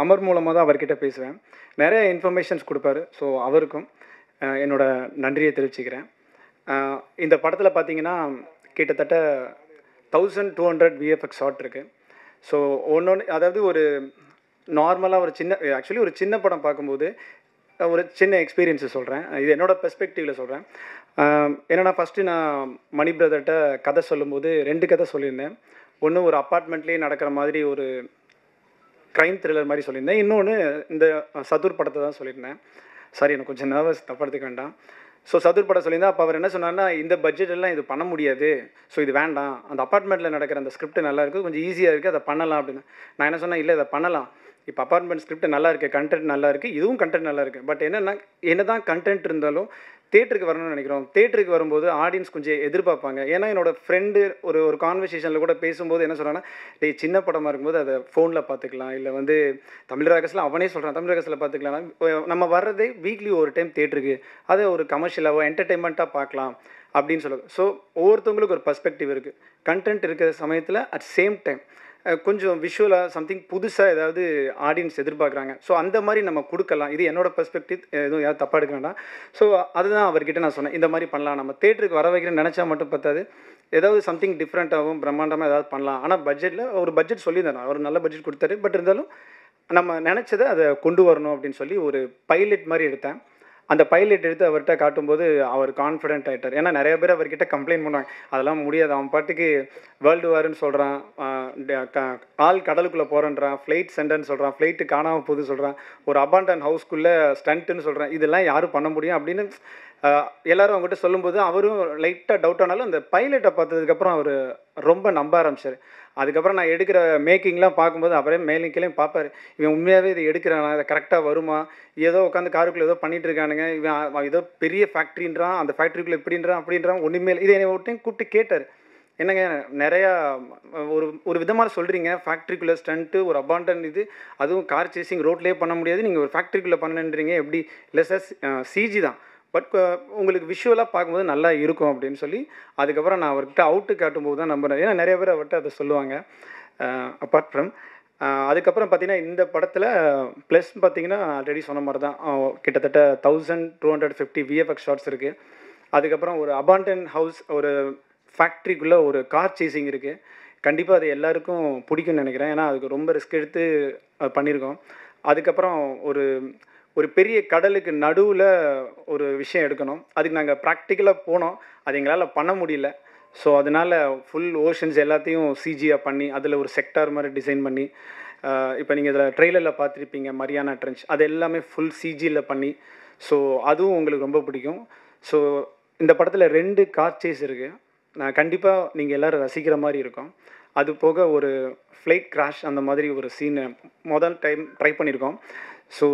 அமர் மூலமாக தான் அவர்கிட்ட பேசுவேன். நிறைய இன்ஃபர்மேஷன்ஸ் கொடுப்பாரு. ஸோ அவருக்கும் என்னோட நன்றியை தெரிவிச்சுக்கிறேன். இந்த படத்தில் பார்த்தீங்கன்னா கிட்டத்தட்ட 1200 விஎஃப்எக்ஸ் ஷாட் இருக்குது. ஸோ ஒன்று அதாவது ஒரு நார்மலாக ஒரு சின்ன படம் பார்க்கும்போது ஒரு சின்ன எக்ஸ்பீரியன்ஸை சொல்கிறேன். இது என்னோடய பெர்ஸ்பெக்டிவில் சொல்கிறேன். என்னென்னா ஃபஸ்ட்டு நான் மணி பிரதர்கிட்ட கதை சொல்லும்போது 2 கதை சொல்லியிருந்தேன். ஒன்று ஒரு அப்பார்ட்மெண்ட்லேயே நடக்கிற மாதிரி ஒரு க்ரைம் த்ரில்லர் மாதிரி சொல்லியிருந்தேன். இன்னொன்று இந்த சதுர் படத்தை தான் சொல்லியிருந்தேன். சாரி, எனக்கு கொஞ்சம் நர்வஸ், தப்பாக எடுத்துக்க வேண்டாம். ஸோ சதுர் படம் சொல்லியிருந்தேன். அப்போ அவர் என்ன சொன்னார்னா, இந்த பட்ஜெட்டெல்லாம் இது பண்ண முடியாது, ஸோ இது வேண்டாம், அந்த அப்பார்ட்மெண்ட்டில் நடக்கிற அந்த ஸ்கிரிப்ட் நல்லா இருக்குது, கொஞ்சம் ஈஸியாக இருக்குது, அதை பண்ணலாம் அப்படின்னு. நான் என்ன சொன்னேன், இல்லை இதை பண்ணலாம், இப்போ அப்பார்ட்மெண்ட் ஸ்கிரிப்ட் நல்லா இருக்குது, கண்டென்ட் நல்லா இருக்குது, இதுவும் கண்டென்ட் நல்லா இருக்குது. பட் என்ன தான் கண்டென்ட் இருந்தாலும் தேட்டருக்கு வரணும்னு நினைக்கிறோம். தேட்டருக்கு வரும்போது ஆடியன்ஸ் கொஞ்சம் எதிர்பார்ப்பாங்க. ஏன்னா என்னோடய ஃப்ரெண்டு ஒரு கான்வர்சேஷனில் கூட பேசும்போது என்ன சொல்கிறாங்கன்னா, டே சின்ன படமாக இருக்கும்போது அதை ஃபோனில் பார்த்துக்கலாம், இல்லை வந்து தமிழ் ராகஸில் அவனே சொல்கிறான் தமிழ் ராகஸில் பார்த்துக்கலாம். நம்ம வர்றதே வீக்லி ஒரு டைம் தேட்டருக்கு, அதை ஒரு கமர்ஷியலாவோ என்டர்டெயின்மெண்ட்டாக பார்க்கலாம் அப்படின்னு சொல்லுது. ஸோ ஒவ்வொருத்தவங்களுக்கு ஒரு பர்ஸ்பெக்டிவ் இருக்குது. கண்டென்ட் இருக்கிற சமயத்தில் அட் சேம் டைம் கொஞ்சம் விஷுவலாக சம்திங் புதுசாக ஏதாவது ஆடியன்ஸ் எதிர்பார்க்குறாங்க. ஸோ அந்த மாதிரி நம்ம கொடுக்கலாம். இது என்னோடய பெர்ஸ்பெக்டிவ், எதுவும் யாரும் தப்பாக எடுக்க வேண்டாம். ஸோ அதுதான் அவர்கிட்ட நான் சொன்னேன், இந்த மாதிரி பண்ணலாம், நம்ம தேட்டருக்கு வர வைக்கிறேன்னு நினச்சா மட்டும் பத்தாது, ஏதாவது சம்திங் டிஃப்ரெண்ட்டாகவும் பிரம்மாண்டமாக ஏதாவது பண்ணலாம். ஆனால் ஒரு பட்ஜெட் சொல்லியிருந்தேன், அவர் நல்ல பட்ஜெட் கொடுத்தாரு. பட் இருந்தாலும் நம்ம நினச்சதை அதை கொண்டு வரணும் அப்படின்னு சொல்லி ஒரு பைலட் மாதிரி எடுத்தேன். அந்த பைலட் எடுத்து அவர்கிட்ட காட்டும்போது அவர் கான்ஃபிடென்ட் ஆகிட்டார். ஏன்னா நிறைய பேர் அவர்கிட்ட கம்ப்ளைண்ட் பண்ணுவாங்க, அதெல்லாம் முடியாது, அவன் பாட்டுக்கு வேர்ல்டு வார்னு சொல்கிறான், ஆள் கடலுக்குள்ளே போகிறேன்றான், ஃப்ளைட் சென்டர்னு சொல்கிறான், ஃப்ளைட்டு காணாமல் போகுது சொல்கிறான், ஒரு அபாண்டன் ஹவுஸ்க்குள்ளே ஸ்டண்ட்டுன்னு சொல்கிறான், இதெல்லாம் யாரும் பண்ண முடியும் அப்படின்னு எல்லாரும் அவங்ககிட்ட சொல்லும்போது அவரும் லைட்டாக டவுட் ஆனாலும் அந்த பைலட்டை பார்த்ததுக்கப்புறம் அவர் ரொம்ப நம்ப ஆரம்பிச்சார். அதுக்கப்புறம் நான் எடுக்கிற மேக்கிங்லாம் பார்க்கும்போது அவரே மேலும் கீழே பார்ப்பார், இவன் உண்மையாகவே இதை எடுக்கிறானா, இதை கரெக்டாக வருமா, ஏதோ உட்காந்து காருக்குள்ளே ஏதோ பண்ணிகிட்டு இருக்கானுங்க, இவன் ஏதோ பெரிய ஃபேக்ட்ரின்றான், அந்த ஃபேக்ட்ரிக்குள்ளே இப்படின்றான் அப்படின்றான், ஒன்றுமே இதை என்னை ஒரு டைம் கூப்பிட்டு கேட்டார், என்னங்க நிறையா ஒரு விதமாக சொல்கிறீங்க, ஃபேக்ட்ரிக்குள்ளே ஸ்டண்ட்டு ஒரு அபாண்டன் இது, அதுவும் கார் சேசிங் ரோட்லேயே பண்ண முடியாது, நீங்கள் ஒரு ஃபேக்ட்ரிக்குள்ளே பண்ணணுன்றீங்க எப்படி? இல்லை சார் சிஜி தான், பட் உங்களுக்கு விஷுவலாக பார்க்கும்போது நல்லா இருக்கும் அப்படின்னு சொல்லி அதுக்கப்புறம் நான் அவர்கிட்ட அவுட்டு காட்டும்போது தான் நம்புகிறேன். ஏன்னா நிறைய பேர் அவர்கிட்ட அதை சொல்லுவாங்க. அப்பார்ட் ஃப்ரம் அதுக்கப்புறம் பார்த்திங்கன்னா இந்த படத்தில் ப்ளஸ் பார்த்திங்கன்னா ஆல்ரெடி சொன்ன மாதிரி தான் கிட்டத்தட்ட 1250 விஎஃப்எக்ஸ் ஷாட்ஸ் இருக்குது. அதுக்கப்புறம் ஒரு அபாண்டன் ஹவுஸ், ஒரு ஃபேக்ட்ரிக்குள்ளே ஒரு கார் சேசிங் இருக்குது. கண்டிப்பாக அது எல்லாருக்கும் பிடிக்கும்னு நினைக்கிறேன், ஏன்னா அதுக்கு ரொம்ப ரிஸ்க் எடுத்து பண்ணியிருக்கோம். அதுக்கப்புறம் ஒரு பெரிய கடலுக்கு நடுவில் ஒரு விஷயம் எடுக்கணும், அதுக்கு நாங்கள் ப்ராக்டிக்கலாக போனோம், அது எங்களால் பண்ண முடியல. ஸோ அதனால் ஃபுல் ஓஷன்ஸ் எல்லாத்தையும் சிஜியாக பண்ணி அதில் ஒரு செக்டார் மாதிரி டிசைன் பண்ணி, இப்போ நீங்கள் இதில் ட்ரெய்லரில் பார்த்துருப்பீங்க மரியானா ட்ரென்ச், அது எல்லாமே ஃபுல் சிஜியில் பண்ணி, ஸோ அதுவும் உங்களுக்கு ரொம்ப பிடிக்கும். ஸோ இந்த படத்தில் 2 கார் சேஸ் இருக்குது, நான் கண்டிப்பாக நீங்கள் எல்லோரும் ரசிக்கிற மாதிரி இருக்கும். அது போக ஒரு ஃப்ளைட் கிராஷ் அந்த மாதிரி ஒரு சீனை முதல் டைம் ட்ரை பண்ணியிருக்கோம். ஸோ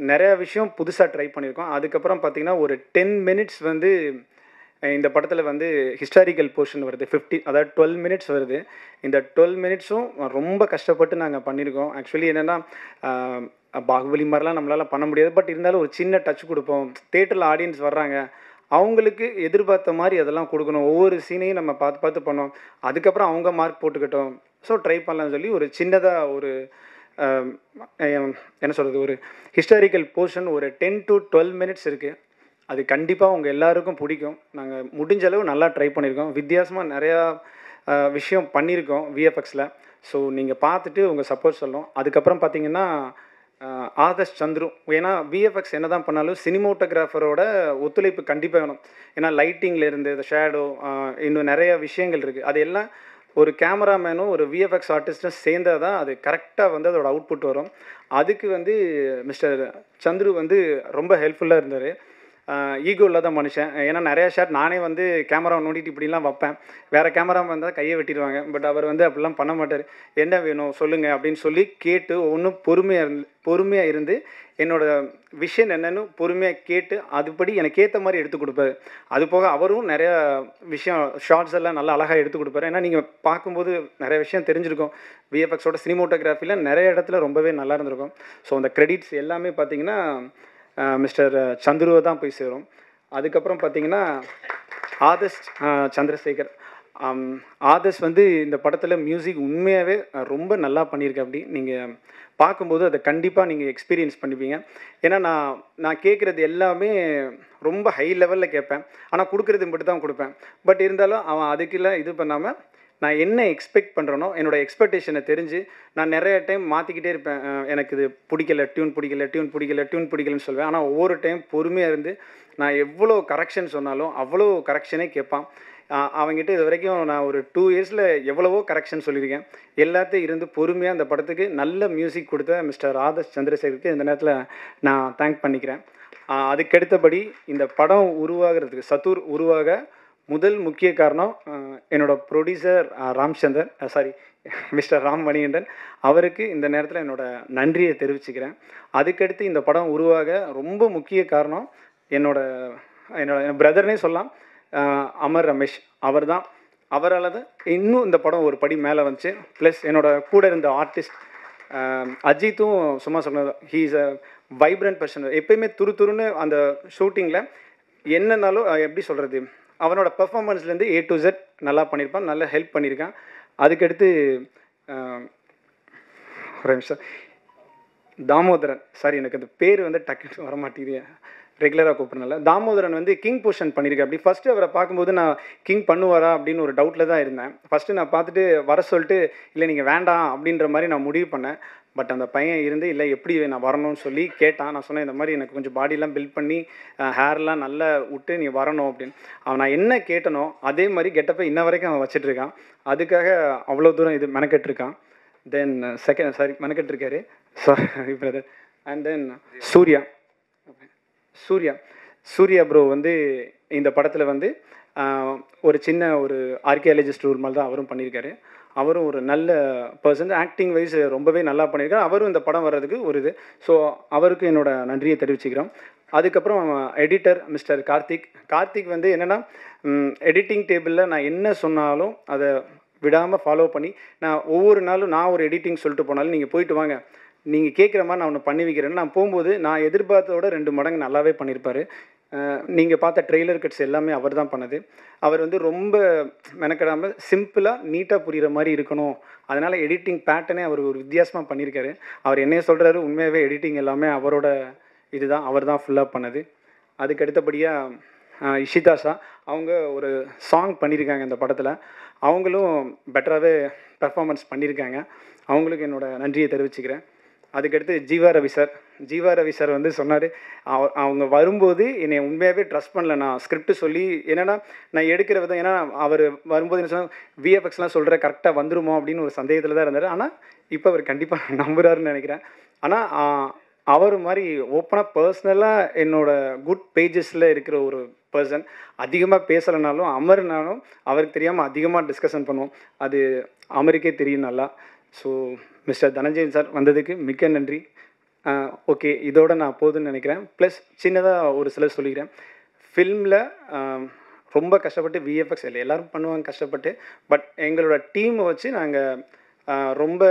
நிறையா விஷயம் புதுசாக ட்ரை பண்ணியிருக்கோம். அதுக்கப்புறம் பார்த்திங்கன்னா ஒரு 10 மினிட்ஸ் வந்து இந்த படத்தில் வந்து ஹிஸ்டாரிக்கல் போர்ஷன் வருது, 12 மினிட்ஸ் வருது. இந்த 12 மினிட்ஸும் ரொம்ப கஷ்டப்பட்டு நாங்கள் பண்ணியிருக்கோம். ஆக்சுவலி என்னென்னா பாகுபலி மாதிரிலாம் நம்மளால் பண்ண முடியாது, பட் இருந்தாலும் ஒரு சின்ன டச் கொடுப்போம், தேட்டரில் ஆடியன்ஸ் வர்றாங்க, அவங்களுக்கு எதிர்பார்த்த மாதிரி அதெல்லாம் கொடுக்கணும், ஒவ்வொரு சீனையும் நம்ம பார்த்து பார்த்து பண்ணோம், அதுக்கப்புறம் அவங்க மார்க் போட்டுக்கிட்டோம், ஸோ ட்ரை பண்ணலான்னு சொல்லி ஒரு சின்னதாக ஒரு என்ன சொல்கிறது, ஒரு ஹிஸ்டாரிக்கல் போர்ஷன் ஒரு 10 to 12 மினிட்ஸ் இருக்குது. அது கண்டிப்பாக உங்கள் எல்லாருக்கும் பிடிக்கும். நாங்கள் முடிஞ்ச அளவு நல்லா ட்ரை பண்ணியிருக்கோம், வித்தியாசமாக நிறையா விஷயம் பண்ணியிருக்கோம் விஎஃப்எக்ஸில். ஸோ நீங்கள் பார்த்துட்டு உங்கள் சப்போர்ட் சொல்லணும். அதுக்கப்புறம் பார்த்தீங்கன்னா ஆதர்ஷ் சந்துரு, ஏன்னா விஎஃப்எக்ஸ் என்ன தான் பண்ணாலும் சினிமோட்டோகிராஃபரோட ஒத்துழைப்பு கண்டிப்பாக வேணும். ஏன்னா லைட்டிங்லேருந்து இந்த ஷேடோ இன்னும் நிறைய விஷயங்கள் இருக்குது, அது எல்லாம் ஒரு கேமராமேனும் ஒரு விஎஃப்எக்ஸ் ஆர்டிஸ்ட்டும் சேர்ந்தால் தான் அது கரெக்டாக வந்து அதோட அவுட்புட் வரும். அதுக்கு வந்து மிஸ்டர் சந்துரு வந்து ரொம்ப ஹெல்ப்ஃபுல்லாக இருந்தார். ஈகோ இல்லாத மனுஷன், ஏன்னா நிறையா ஷாட் நானே வந்து கேமரா நோண்டிட்டு இப்படிலாம் வைப்பேன், வேறு கேமரா வந்தால் கையை வெட்டிடுவாங்க, பட் அவர் வந்து அப்படிலாம் பண்ண மாட்டார். என்ன வேணும் சொல்லுங்கள் அப்படின்னு சொல்லி கேட்டு ஒன்றும் பொறுமையாக இருந்து என்னோடய விஷயம் என்னென்னு பொறுமையாக கேட்டு அதுபடி எனக்கு ஏற்ற மாதிரி எடுத்து கொடுப்பாரு. அது போக அவரும் நிறையா விஷயம் ஷார்ட்ஸ் எல்லாம் நல்லா அழகாக எடுத்து கொடுப்பாரு. ஏன்னா நீங்கள் பார்க்கும்போது நிறைய விஷயம் தெரிஞ்சிருக்கும், விஎஃப்எக்ஸோட சினிமோட்டோகிராஃபியில் நிறைய இடத்துல ரொம்பவே நல்லா இருந்திருக்கும். ஸோ அந்த கிரெடிட்ஸ் எல்லாமே பார்த்திங்கன்னா மிஸ்டர் சந்துருவை தான் போய் சேரும். அதுக்கப்புறம் பார்த்திங்கன்னா ஆதர்ஷ் சந்திரசேகர், ஆதர்ஷ் வந்து இந்த படத்தில் மியூசிக் உண்மையாகவே ரொம்ப நல்லா பண்ணியிருக்கேன். அப்படி நீங்கள் பார்க்கும்போது அதை கண்டிப்பாக நீங்கள் எக்ஸ்பீரியன்ஸ் பண்ணிப்பீங்க. ஏன்னா நான் கேட்குறது எல்லாமே ரொம்ப ஹை லெவலில் கேட்பேன், ஆனால் கொடுக்குறது மட்டும் தான் கொடுப்பேன். பட் இருந்தாலும் அவன் அதுக்கெல்லாம் இது பண்ணாமல் நான் என்ன எக்ஸ்பெக்ட் பண்ணுறேனோ என்னோடய எக்ஸ்பெக்டேஷனை தெரிஞ்சு நான் நிறைய டைம் மாற்றிக்கிட்டே இருப்பேன். எனக்கு இது பிடிக்கல, டியூன் பிடிக்கலன்னு சொல்லுவேன். ஆனால் ஒவ்வொரு டைம் பொறுமையாக இருந்து நான் எவ்வளோ கரெக்ஷன் சொன்னாலும் அவ்வளோ கரெக்ஷனே கேட்பான். அவங்ககிட்ட இது வரைக்கும் நான் ஒரு 2 இயர்ஸில் எவ்வளவோ கரெக்ஷன் சொல்லியிருக்கேன். எல்லாத்தையும் இருந்து பொறுமையாக அந்த படத்துக்கு நல்ல மியூசிக் கொடுத்த மிஸ்டர் ஆதர்ஷ் சந்திரசேகருக்கு இந்த நேரத்தில் நான் தேங்க் பண்ணிக்கிறேன். அதுக்கடுத்தபடி இந்த படம் உருவாகிறதுக்கு, சத்துர் உருவாக முதல் முக்கிய காரணம் என்னோடய ப்ரொடியூசர் மிஸ்டர் ராம் மணிகண்டன், அவருக்கு இந்த நேரத்தில் என்னோடய நன்றியை தெரிவிச்சுக்கிறேன். அதுக்கடுத்து இந்த படம் உருவாக ரொம்ப முக்கிய காரணம் என்னோட பிரதர்னே சொல்லலாம், அமர் ரமேஷ், அவர் தான். அவரால் தான் இன்னும் இந்த படம் ஒரு படி மேலே வந்துச்சு. ப்ளஸ் என்னோட கூட இருந்த ஆர்டிஸ்ட் அஜித்தும் சும்மா சொன்னது, he is a vibrant person. எப்பயுமே துருன்னு அந்த ஷூட்டிங்கில் என்னன்னாலும் எப்படி சொல்கிறது, அவனோட பெர்ஃபார்மன்ஸ்லேருந்து A to Z நல்லா பண்ணியிருப்பான், நல்லா ஹெல்ப் பண்ணியிருக்கான். அதுக்கடுத்து தாமோதரன், சாரி எனக்கு அந்த பேர் வந்து டக்குன்னு வர மாட்டேங்குது, ரெகுலராக கூப்பிட்றனால. தாமோதரன் வந்து கிங் போர்ஷன் பண்ணியிருக்கேன். அப்படி ஃபஸ்ட்டு அவரை பார்க்கும்போது நான் கிங் பண்ணுவாரா அப்படின்னு ஒரு டவுட்டில் தான் இருந்தேன். ஃபஸ்ட்டு நான் பார்த்துட்டு வர சொல்லிட்டு இல்லை நீங்கள் வேண்டாம் அப்படின்ற மாதிரி நான் முடிவு பண்ணேன். பட் அந்த பையன் இருந்து இல்லை எப்படி நான் வரணும்னு சொல்லி கேட்டான். நான் சொன்னேன் இந்த மாதிரி எனக்கு கொஞ்சம் பாடிலாம் பில்ட் பண்ணி ஹேர்லாம் நல்லா விட்டு நீ வரணும் அப்படின்னு. அவன் நான் என்ன கேட்டனோ அதே மாதிரி கெட்டப்பை இன்ன வரைக்கும் அவன் வச்சிட்ருக்கான். அதுக்காக அவ்வளோ தூரம் இது மெனக்கெட்டிருக்கான். தென் மெனக்கெட்டிருக்காரு sorry brother. And then Suriya bro வந்து இந்த படத்தில் வந்து ஒரு சின்ன ஒரு ஆர்கியாலஜிஸ்ட் ரூல் மாதிரி தான் அவரும் பண்ணியிருக்காரு. அவரும் ஒரு நல்ல பர்சன், ஆக்டிங் வைஸ் ரொம்பவே நல்லா பண்ணியிருக்காரு. அவரும் இந்த படம் வர்றதுக்கு ஒரு இது. ஸோ அவருக்கு என்னோட நன்றியை தெரிவிச்சுக்கிறோம். அதுக்கப்புறம் எடிட்டர் மிஸ்டர் கார்த்திக் வந்து என்னென்னா எடிட்டிங் டேபிளில் நான் என்ன சொன்னாலும் அதை விடாமல் ஃபாலோ பண்ணி நான் ஒவ்வொரு நாளும் நான் ஒரு எடிட்டிங் சொல்லிட்டு போனாலும் நீங்கள் போயிட்டு வாங்க, நீங்கள் கேட்குற மாதிரி நான் ஒன்று பண்ணி வைக்கிறேன்னு நான் போகும்போது நான் எதிர்பார்த்தோட 2 மடங்கு நல்லாவே பண்ணியிருப்பார். நீங்கள் பார்த்த ட்ரெய்லர் கட்ஸ் எல்லாமே அவர் தான் பண்ணது. அவர் வந்து ரொம்ப மெனக்கடாமல் சிம்பிளாக நீட்டாக புரிகிற மாதிரி இருக்கணும். அதனால் எடிட்டிங் பேட்டர்னே அவர் ஒரு வித்தியாசமாக பண்ணியிருக்காரு. அவர் என்னைய சொல்கிறாரு, உண்மையாகவே எடிட்டிங் எல்லாமே அவரோட இதுதான், அவர் தான் ஃபுல்லாக பண்ணது. அதுக்கு அடுத்தபடியாக இஷிதாஷா அவங்க ஒரு சாங் பண்ணியிருக்காங்க இந்த படத்தில். அவங்களும் பெட்டராகவே பெர்ஃபார்மன்ஸ் பண்ணியிருக்காங்க. அவங்களுக்கு என்னோட நன்றியை தெரிவிச்சுக்கிறேன். அதுக்கடுத்து ஜீவா ரவி சார் வந்து சொன்னார், அவங்க வரும்போது என்னை உண்மையாகவே ட்ரஸ்ட் பண்ணல. நான் ஸ்கிரிப்ட் சொல்லி என்னென்னா நான் எடுக்கிற விதம், ஏன்னா அவர் வரும்போது என்ன சொன்னால் விஎஃப்எக்ஸ்லாம் சொல்கிற கரெக்டாக வந்துருமோ அப்படின்னு ஒரு சந்தேகத்தில் தான் இருந்தார். ஆனால் இப்போ அவர் கண்டிப்பாக நம்புகிறாருன்னு நினைக்கிறேன். ஆனால் அவர் மாதிரி ஓப்பனாக பர்சனலாக என்னோடய குட் பேஜஸில் இருக்கிற ஒரு பர்சன். அதிகமாக பேசலைனாலும் அமர்னாலும் அவருக்கு தெரியாமல் அதிகமாக டிஸ்கஷன் பண்ணுவோம். அது அமருக்கே தெரியும் நல்லா. ஸோ மிஸ்டர் தனஞ்சயன் சார் வந்ததுக்கு மிக்க நன்றி. ஓகே, இதோட நான் போதுன்னு நினைக்கிறேன். ப்ளஸ் சின்னதாக ஒரு சிலர் சொல்லிக்கிறேன். ஃபில்மில் ரொம்ப கஷ்டப்பட்டு விஎஃப்எக்ஸ் இல்லை எல்லோரும் பண்ணுவாங்க கஷ்டப்பட்டு, பட் எங்களோட டீமை வச்சு நாங்கள் ரொம்ப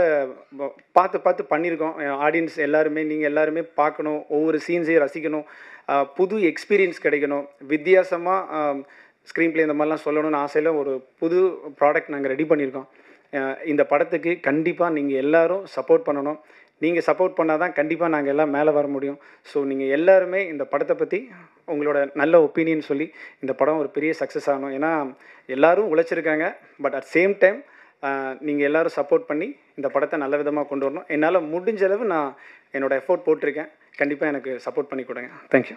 பார்த்து பண்ணியிருக்கோம். ஆடியன்ஸ் எல்லாருமே, நீங்கள் எல்லாருமே பார்க்கணும், ஒவ்வொரு சீன்ஸையும் ரசிக்கணும், புது எக்ஸ்பீரியன்ஸ் கிடைக்கணும், வித்தியாசமாக ஸ்க்ரீன் ப்ளே இந்த மாதிரிலாம் சொல்லணும்னு ஆசையில் ஒரு புது ப்ராடக்ட் நாங்கள் ரெடி பண்ணியிருக்கோம். இந்த படத்துக்கு கண்டிப்பாக நீங்கள் எல்லோரும் சப்போர்ட் பண்ணணும். நீங்கள் சப்போர்ட் பண்ணால் தான் கண்டிப்பாக நாங்கள் எல்லாம் மேலே வர முடியும். ஸோ நீங்கள் எல்லாருமே இந்த படத்தை பற்றி உங்களோட நல்ல ஒப்பீனியன் சொல்லி இந்த படம் ஒரு பெரிய சக்ஸஸ் ஆகணும். ஏன்னா எல்லோரும் உழைச்சிருக்காங்க, பட் அட் சேம் டைம் நீங்கள் எல்லோரும் சப்போர்ட் பண்ணி இந்த படத்தை நல்ல விதமாக கொண்டு வரணும். என்னால் முடிஞ்ச அளவு நான் என்னோடய எஃபோர்ட் போட்டிருக்கேன். கண்டிப்பாக எனக்கு சப்போர்ட் பண்ணி கொடுங்க. தேங்க்யூ.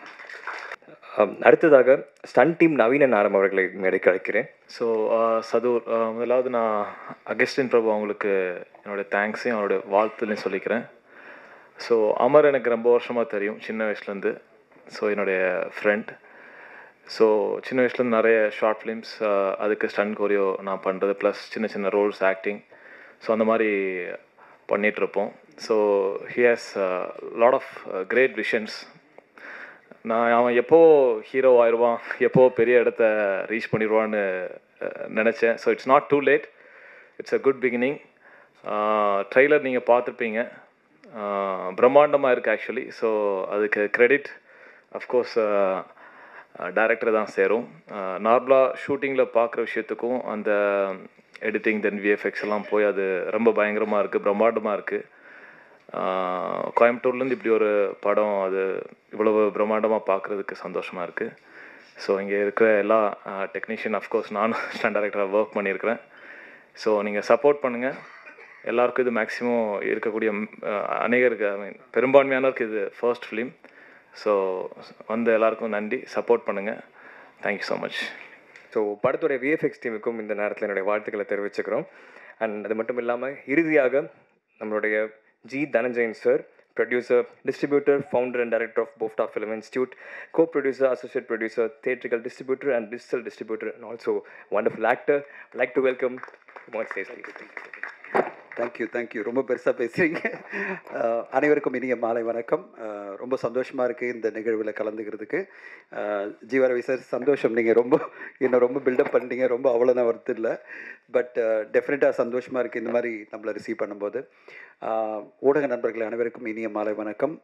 அடுத்ததாக ஸ்டன் டீம் நவீன நாரம் அவர்களை மேடைக்கு அழைக்கிறேன். ஸோ சதூர், முதலாவது நான் அகஸ்டின் பிரபு அவங்களுக்கு என்னோடய தேங்க்ஸையும் அவருடைய வாழ்த்துலையும் சொல்லிக்கிறேன். ஸோ அமர் எனக்கு ரொம்ப வருஷமாக தெரியும், சின்ன வயசுலேருந்து. ஸோ என்னுடைய ஃப்ரெண்ட். ஸோ சின்ன வயசுலேருந்து நிறைய ஷார்ட் ஃபிலிம்ஸ், அதுக்கு ஸ்டன் கோரியோ நான் பண்ணுறது, ப்ளஸ் சின்ன சின்ன ரோல்ஸ், ஆக்டிங், ஸோ அந்த மாதிரி பண்ணிகிட்ருப்போம். So he has lot of great visions. அவன் எப்போ ஹீரோ ஆயிடுவான், எப்போ பெரிய இடத்த ரீச் பண்ணிடுவான்னு நினச்சேன். So it's not too late, it's a good beginning. Trailer நீங்கள் பார்த்துருப்பீங்க, பிரம்மாண்டமாக இருக்குது ஆக்சுவலி. ஸோ அதுக்கு கிரெடிட் அஃப்கோர்ஸ் டைரக்டர் தான் சேரும். நார்மலாக ஷூட்டிங்கில் பார்க்குற விஷயத்துக்கும் அந்த எடிட்டிங் தென் விஎஃப்எக்ஸ் எல்லாம் போய் அது ரொம்ப பயங்கரமாக இருக்குது, பிரம்மாண்டமாக இருக்குது. கோயம்புத்தூர்லேருந்து இப்படி ஒரு படம் அது இவ்வளவு பிரம்மாண்டமாக பார்க்குறதுக்கு சந்தோஷமாக இருக்குது. ஸோ இங்கே இருக்கிற எல்லா டெக்னீஷியன், அஃப்கோர்ஸ் நானும் ஸ்டன் டைரக்டராக ஒர்க் பண்ணியிருக்கிறேன். ஸோ நீங்கள் சப்போர்ட் பண்ணுங்கள். எல்லாருக்கும் இது மேக்ஸிமம் இருக்கக்கூடிய அநேகருக்கு, பெரும்பான்மையானவருக்கு இது ஃபர்ஸ்ட் ஃபிலிம். ஸோ வந்து எல்லாருக்கும் நன்றி, சப்போர்ட் பண்ணுங்கள். Thank you so much. ஸோ படத்துடைய விஎஃப்எக்ஸ் டீமுக்கும் இந்த நேரத்தில் என்னுடைய வாழ்த்துக்களை தெரிவிச்சுக்கிறோம். அண்ட் அது மட்டும் இல்லாமல் இறுதியாக நம்மளுடைய G. Dhananjayan sir, producer, distributor, founder and director of BOFTA Film Institute, co-producer, associate producer, theatrical distributor and digital distributor, and also wonderful actor. I'd like to welcome Kumar Sesli. Thank you. ரொம்ப பெருசாக பேசுகிறீங்க. அனைவருக்கும் இனிய மாலை வணக்கம். ரொம்ப சந்தோஷமாக இருக்குது இந்த நிகழ்வில் கலந்துக்கிறதுக்கு. ஜீவா ரவி சார், சந்தோஷம். நீங்கள் என்னை ரொம்ப பில்டப் பண்ணிட்டீங்க. ரொம்ப அவ்வளோதான் வருது இல்லை, பட் டெஃபினட்டாக சந்தோஷமாக இருக்குது இந்த மாதிரி நம்மளை ரிசீவ் பண்ணும்போது. ஊடக நண்பர்கள் அனைவருக்கும் இனிய மாலை வணக்கம்.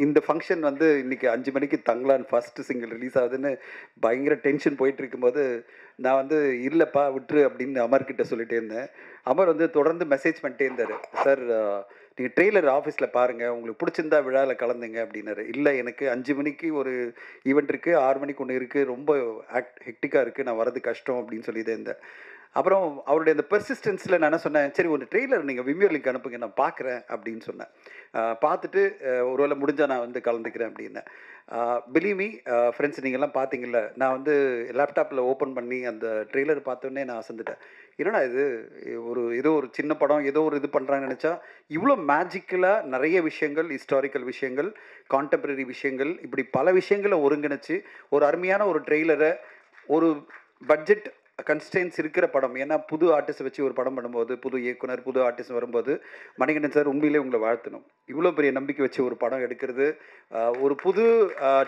இந்த ஃபங்க்ஷன் வந்து இன்றைக்கி 5 மணிக்கு தங்கலான் ஃபஸ்ட்டு சிங்கிள் ரிலீஸ் ஆகுதுன்னு பயங்கர டென்ஷன் போயிட்டு இருக்கும்போது நான் வந்து இல்லைப்பா விட்டுரு அப்படின்னு அமர்கிட்ட சொல்லிட்டே இருந்தேன். அமர் வந்து தொடர்ந்து மெசேஜ் பண்ணிட்டே இருந்தார், சார் நீங்கள் ட்ரெய்லர் ஆஃபீஸில் பாருங்கள், உங்களுக்கு பிடிச்சிருந்தா விழாவில் கலந்துங்க அப்படின்னாரு. இல்லை, எனக்கு 5 மணிக்கு ஒரு ஈவெண்ட் இருக்குது, 6 மணிக்கு ஒன்று இருக்குது, ரொம்ப ஹெக்டிக்காக இருக்குது, நான் வரது கஷ்டம் அப்படின்னு சொல்லிட்டே இருந்தேன். அப்புறம் அவருடைய அந்த பெர்சிஸ்டன்ஸில் நான் என்ன சொன்னேன், சரி ஒரு ட்ரெய்லர் நீங்கள் விமியோ லிங்க் அனுப்புங்க, நான் பார்க்குறேன் அப்படின்னு சொன்னேன். பார்த்துட்டு ஒருவேளை முடிஞ்சால் நான் வந்து கலந்துக்கிறேன் அப்படின்னேன். பிலீவ் மீ ஃப்ரெண்ட்ஸ், நீங்கள்லாம் பார்த்தீங்கல்ல, நான் வந்து லேப்டாப்பில் ஓப்பன் பண்ணி அந்த ட்ரெய்லர் பார்த்தோன்னே நான் அசந்துட்டேன். என்னடா இது, ஏதோ ஒரு சின்ன படம், ஏதோ ஒரு இது பண்ணுறாங்கன்னு நினச்சா, இவ்வளோ மேஜிக்கலாக நிறைய விஷயங்கள், ஹிஸ்டாரிக்கல் விஷயங்கள், கான்டெம்பரரி விஷயங்கள், இப்படி பல விஷயங்களை ஒருங்கிணைச்சு ஒரு அருமையான ஒரு ட்ரெய்லரை, ஒரு பட்ஜெட் கன்ஸ்டன்ஸ் இருக்கிற படம். ஏன்னா புது ஆர்டிஸ்ட் வச்சு ஒரு படம் பண்ணும்போது, புது இயக்குனர், புது ஆர்டிஸ்ட் வரும்போது, மணிகண்டன் சார் உண்மையிலே உங்களை வாழ்த்தணும். இவ்வளோ பெரிய நம்பிக்கை வச்சு ஒரு படம் எடுக்கிறது, ஒரு புது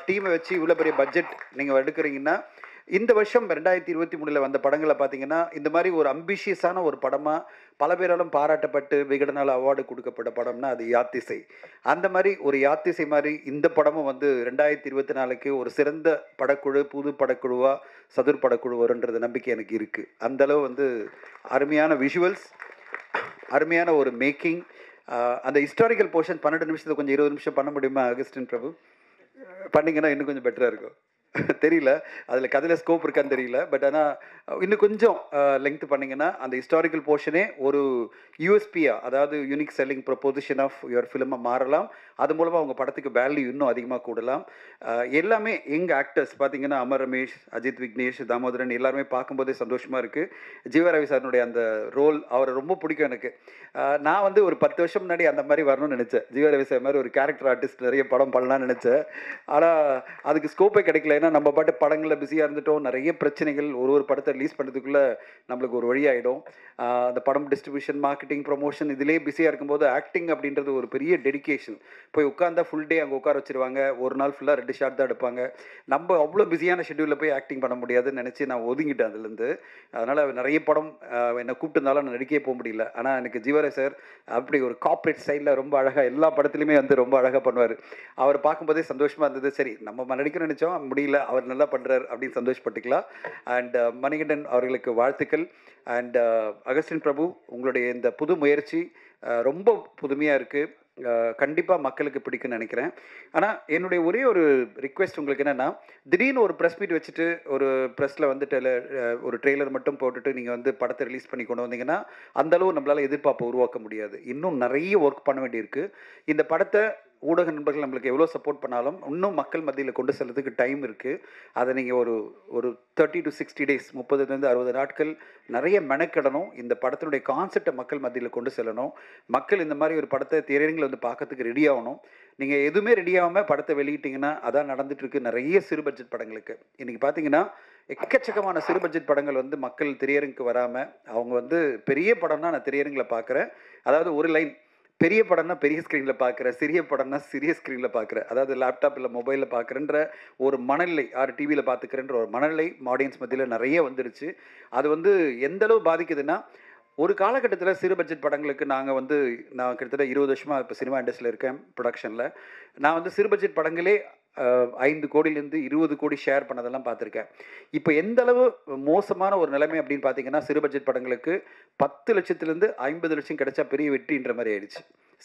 டீமை வச்சு இவ்வளோ பெரிய பட்ஜெட் நீங்கள் எடுக்கிறீங்கன்னா, இந்த வருஷம் 2023 வந்த படங்களை பார்த்தீங்கன்னா, இந்த மாதிரி ஒரு அம்பிஷியஸான ஒரு படமாக பல பேராலும் பாராட்டப்பட்டு விகடனால் அவார்டு கொடுக்கப்பட்ட படம்னா அது யாத்திசை. அந்த மாதிரி ஒரு யாத்திசை மாதிரி இந்த படமும் வந்து 2024க்கு ஒரு சிறந்த படக்குழு, புது படக்குழுவாக சதுர் படக்குழு வருன்றது நம்பிக்கை எனக்கு இருக்குது. அந்தளவு வந்து அருமையான விஷுவல்ஸ், அருமையான ஒரு மேக்கிங். அந்த ஹிஸ்டாரிக்கல் போர்ஷன் 12 நிமிஷத்தை கொஞ்சம் 20 நிமிஷம் பண்ண முடியுமா அகஸ்டின் பிரபு? பண்ணிங்கன்னா இன்னும் கொஞ்சம் பெட்டராக இருக்கும். தெரியல, அதில் கதையில் ஸ்கோப் இருக்கான்னு தெரியல. பட் ஆனால் இன்னும் கொஞ்சம் லெங்க்த் பண்ணிங்கன்னா அந்த ஹிஸ்டாரிக்கல் போர்ஷனே ஒரு யூஎஸ்பியாக, அதாவது unique selling proposition of your ஃபிலிமை மாறலாம். அது மூலமாக அவங்க படத்துக்கு வேல்யூ இன்னும் அதிகமாக கூடலாம். எல்லாமே எங்கள் ஆக்டர்ஸ் பார்த்தீங்கன்னா, அமர் ரமேஷ், அஜித் விக்னேஷ், தாமோதரன் எல்லாருமே பார்க்கும்போதே சந்தோஷமாக இருக்குது. ஜீவா ரவி சாரினுடைய அந்த ரோல் அவரை ரொம்ப பிடிக்கும் எனக்கு. நான் வந்து ஒரு 10 வருஷம் முன்னாடி அந்த மாதிரி வரணும்னு நினச்சேன். ஜீவா ரவி சார் மாதிரி ஒரு கேரக்டர் ஆர்டிஸ்ட் நிறைய படம் பண்ணலாம்னு நினச்சேன். ஆனால் அதுக்கு ஸ்கோப்பே கிடைக்கல. ஏன்னா நம்ம பாட்டு படங்களில் பிஸியாக இருந்துட்டோம். நிறைய பிரச்சனைகள், ஒரு படத்தை ரிலீஸ் பண்ணுறதுக்குள்ளே நம்மளுக்கு ஒரு வழியாகிடும். அந்த படம் டிஸ்ட்ரிபியூஷன், மார்க்கெட்டிங், ப்ரொமோஷன் இதிலே பிஸியாக இருக்கும்போது ஆக்டிங் அப்படின்றது ஒரு பெரிய டெடிகேஷன். போய் உட்காந்தா ஃபுல் டே அங்கே உட்கார வச்சுருவாங்க. ஒரு நாள் ஃபுல்லாக 2 ஷாட் தான் எடுப்பாங்க. நம்ம அவ்வளோ பிஸியான ஷெட்யூலில் போய் ஆக்டிங் பண்ண முடியாதுன்னு நினச்சி நான் ஒதுங்கிட்டேன் அதுலேருந்து. அதனால் நிறைய படம் என்னை கூப்பிட்டுருந்தாலும் நான் நடிக்கவே போக முடியல. ஆனால் எனக்கு ஜீவரே சார் அப்படி ஒரு கார்ப்பரேட் ஸ்டைலில் ரொம்ப அழகாக எல்லா படத்துலையுமே வந்து ரொம்ப அழகாக பண்ணுவார். அவர் பார்க்கும்போதே சந்தோஷமாக இருந்தது. சரி, நம்ம நடிக்க நினச்சோம், முடியல, அவர் நல்லா பண்ணுறார் அப்படின்னு சந்தோஷப்பட்டுக்கலாம். அண்ட் மணிகண்டன் அவர்களுக்கு வாழ்த்துக்கள். அண்ட் அகஸ்டின் பிரபு, உங்களுடைய இந்த புது முயற்சி ரொம்ப புதுமையாக இருக்குது. கண்டிப்பாக மக்களுக்கு பிடிக்குன்னு நினைக்கிறேன். ஆனால் என்னுடைய ஒரே ஒரு ரிக்வெஸ்ட் உங்களுக்கு என்னென்னா, திடீர்னு ஒரு ப்ரெஸ் மீட் வச்சுட்டு ஒரு ப்ரெஸ்ஸில் வந்துட்டு ஒரு ட்ரெய்லர் மட்டும் போட்டுட்டு நீங்கள் வந்து படத்தை ரிலீஸ் பண்ணி கொண்டு வந்தீங்கன்னா அந்தளவு நம்மளால் எதிர்பார்ப்பை உருவாக்க முடியாது. இன்னும் நிறைய ஒர்க் பண்ண வேண்டியிருக்கு. இந்த படத்தை ஊடக நண்பர்கள் நம்மளுக்கு எவ்வளோ சப்போர்ட் பண்ணாலும் இன்னும் மக்கள் மத்தியில் கொண்டு செல்றதுக்கு டைம் இருக்குது. அதை நீங்கள் ஒரு 30 to 60 days, 30 to 60 நாட்கள் நிறைய மெனக்கிடணும். இந்த படத்தினுடைய கான்செப்டை மக்கள் மத்தியில் கொண்டு செல்லணும். மக்கள் இந்த மாதிரி ஒரு படத்தை திரையரங்கில் வந்து பார்க்கறதுக்கு ரெடி ஆகணும். நீங்கள் எதுவுமே ரெடி ஆகாமல் படத்தை வெளியிட்டிங்கன்னா அதான் நடந்துகிட்ருக்கு நிறைய சிறு பட்ஜெட் படங்களுக்கு. இன்றைக்கி பார்த்தீங்கன்னா எக்கச்சக்கமான சிறு பட்ஜெட் படங்கள் வந்து மக்கள் திரையரங்குக்கு வராமல், அவங்க வந்து பெரிய படம்னா நான் திரையரங்கில் பார்க்குறேன், அதாவது ஒரு லைன், பெரிய படம்னா பெரிய ஸ்க்ரீனில் பார்க்குறேன், சிறிய படம்னா சிறிய ஸ்க்ரீனில் பார்க்குறேன், அதாவது லேப்டாப் இல்லை மொபைலில் பார்க்குறேன்ற ஒரு மனநிலை, டிவியில் பார்த்துக்கிறேன்ற ஒரு மனநிலை ஆடியன்ஸ் மத்தியில் நிறைய வந்துடுச்சு. அது வந்து எந்தளவு பாதிக்குதுன்னா, ஒரு காலகட்டத்தில் சிறு பட்ஜெட் படங்களுக்கு நான் கிட்டத்தட்ட 20 வருஷமாக இப்போ சினிமா இண்டஸ்ட்ரியில் இருக்கேன், ப்ரொடக்ஷனில். நான் வந்து சிறு பட்ஜெட் படங்களே 5 கோடியிலேருந்து 20 கோடி ஷேர் பண்ணதெல்லாம் பார்த்துருக்கேன். இப்போ எந்த அளவு மோசமான ஒரு நிலைமை அப்படின்னு பார்த்தீங்கன்னா, சிறு பட்ஜெட் படங்களுக்கு 10 லட்சத்துலேருந்து 50 லட்சம் கிடைச்சா பெரிய வெற்றின்ற மாதிரி ஆயிடுச்சு.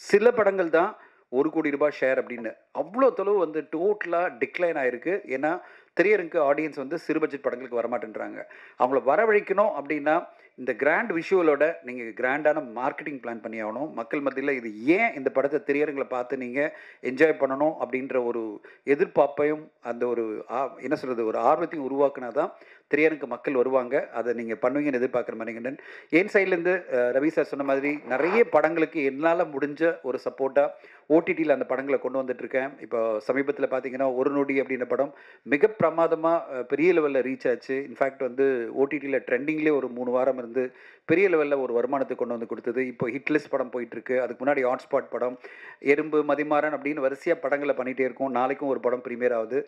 சில படங்கள் தான் 1 கோடி ரூபாய் ஷேர் அப்படின்னு. அவ்வளோ தொலைவு வந்து டோட்டலாக டிக்ளைன் ஆகிருக்கு. ஏன்னா திரையரங்கு ஆடியன்ஸ் வந்து சிறு பட்ஜெட் படங்களுக்கு வரமாட்டேன்றாங்க. அவங்கள வரவழைக்கணும் அப்படின்னா இந்த கிராண்ட் விஷுவலோட நீங்கள் கிராண்டான மார்க்கெட்டிங் பிளான் பண்ணி ஆகணும். மக்கள் மத்தியில் இது ஏன் இந்த படத்தை திரையரங்கில் பார்த்து நீங்கள் என்ஜாய் பண்ணணும் அப்படின்ற ஒரு எதிர்பார்ப்பையும் அந்த ஒரு என்ன சொல்கிறது, ஒரு ஆர்வத்தையும் உருவாக்குனா தான் திரையரங்கு மக்கள் வருவாங்க. அதை நீங்கள் பண்ணுவீங்கன்னு எதிர்பார்க்குற மணிகண்டன். என் சைட்லேருந்து ரவி சார் சொன்ன மாதிரி நிறைய படங்களுக்கு என்னால் முடிஞ்ச ஒரு சப்போர்ட்டாக ஓடிடியில் அந்த படங்களை கொண்டு வந்துட்டுருக்கேன். இப்போ சமீபத்தில் பார்த்தீங்கன்னா ஒரு நொடி அப்படின்ற படம் மிக பிரமாதமாக பெரிய லெவலில் ரீச் ஆச்சு. இன்ஃபேக்ட் வந்து ஓடிடியில் ட்ரெண்டிங்லேயே ஒரு 3 வாரம் இருந்து பெரிய லெவலில் ஒரு வருமானத்தை கொண்டு வந்து கொடுத்தது. இப்போ ஹிட்லிஸ்ட் படம் போயிட்டுருக்கு. அதுக்கு முன்னாடி ஹாட்ஸ்பாட் படம், எறும்பு, மதிமாறன் அப்படின்னு வரிசையாக படங்களை பண்ணிகிட்டே இருக்கும். நாளைக்கும் ஒரு படம் ப்ரீமியர் ஆகுது.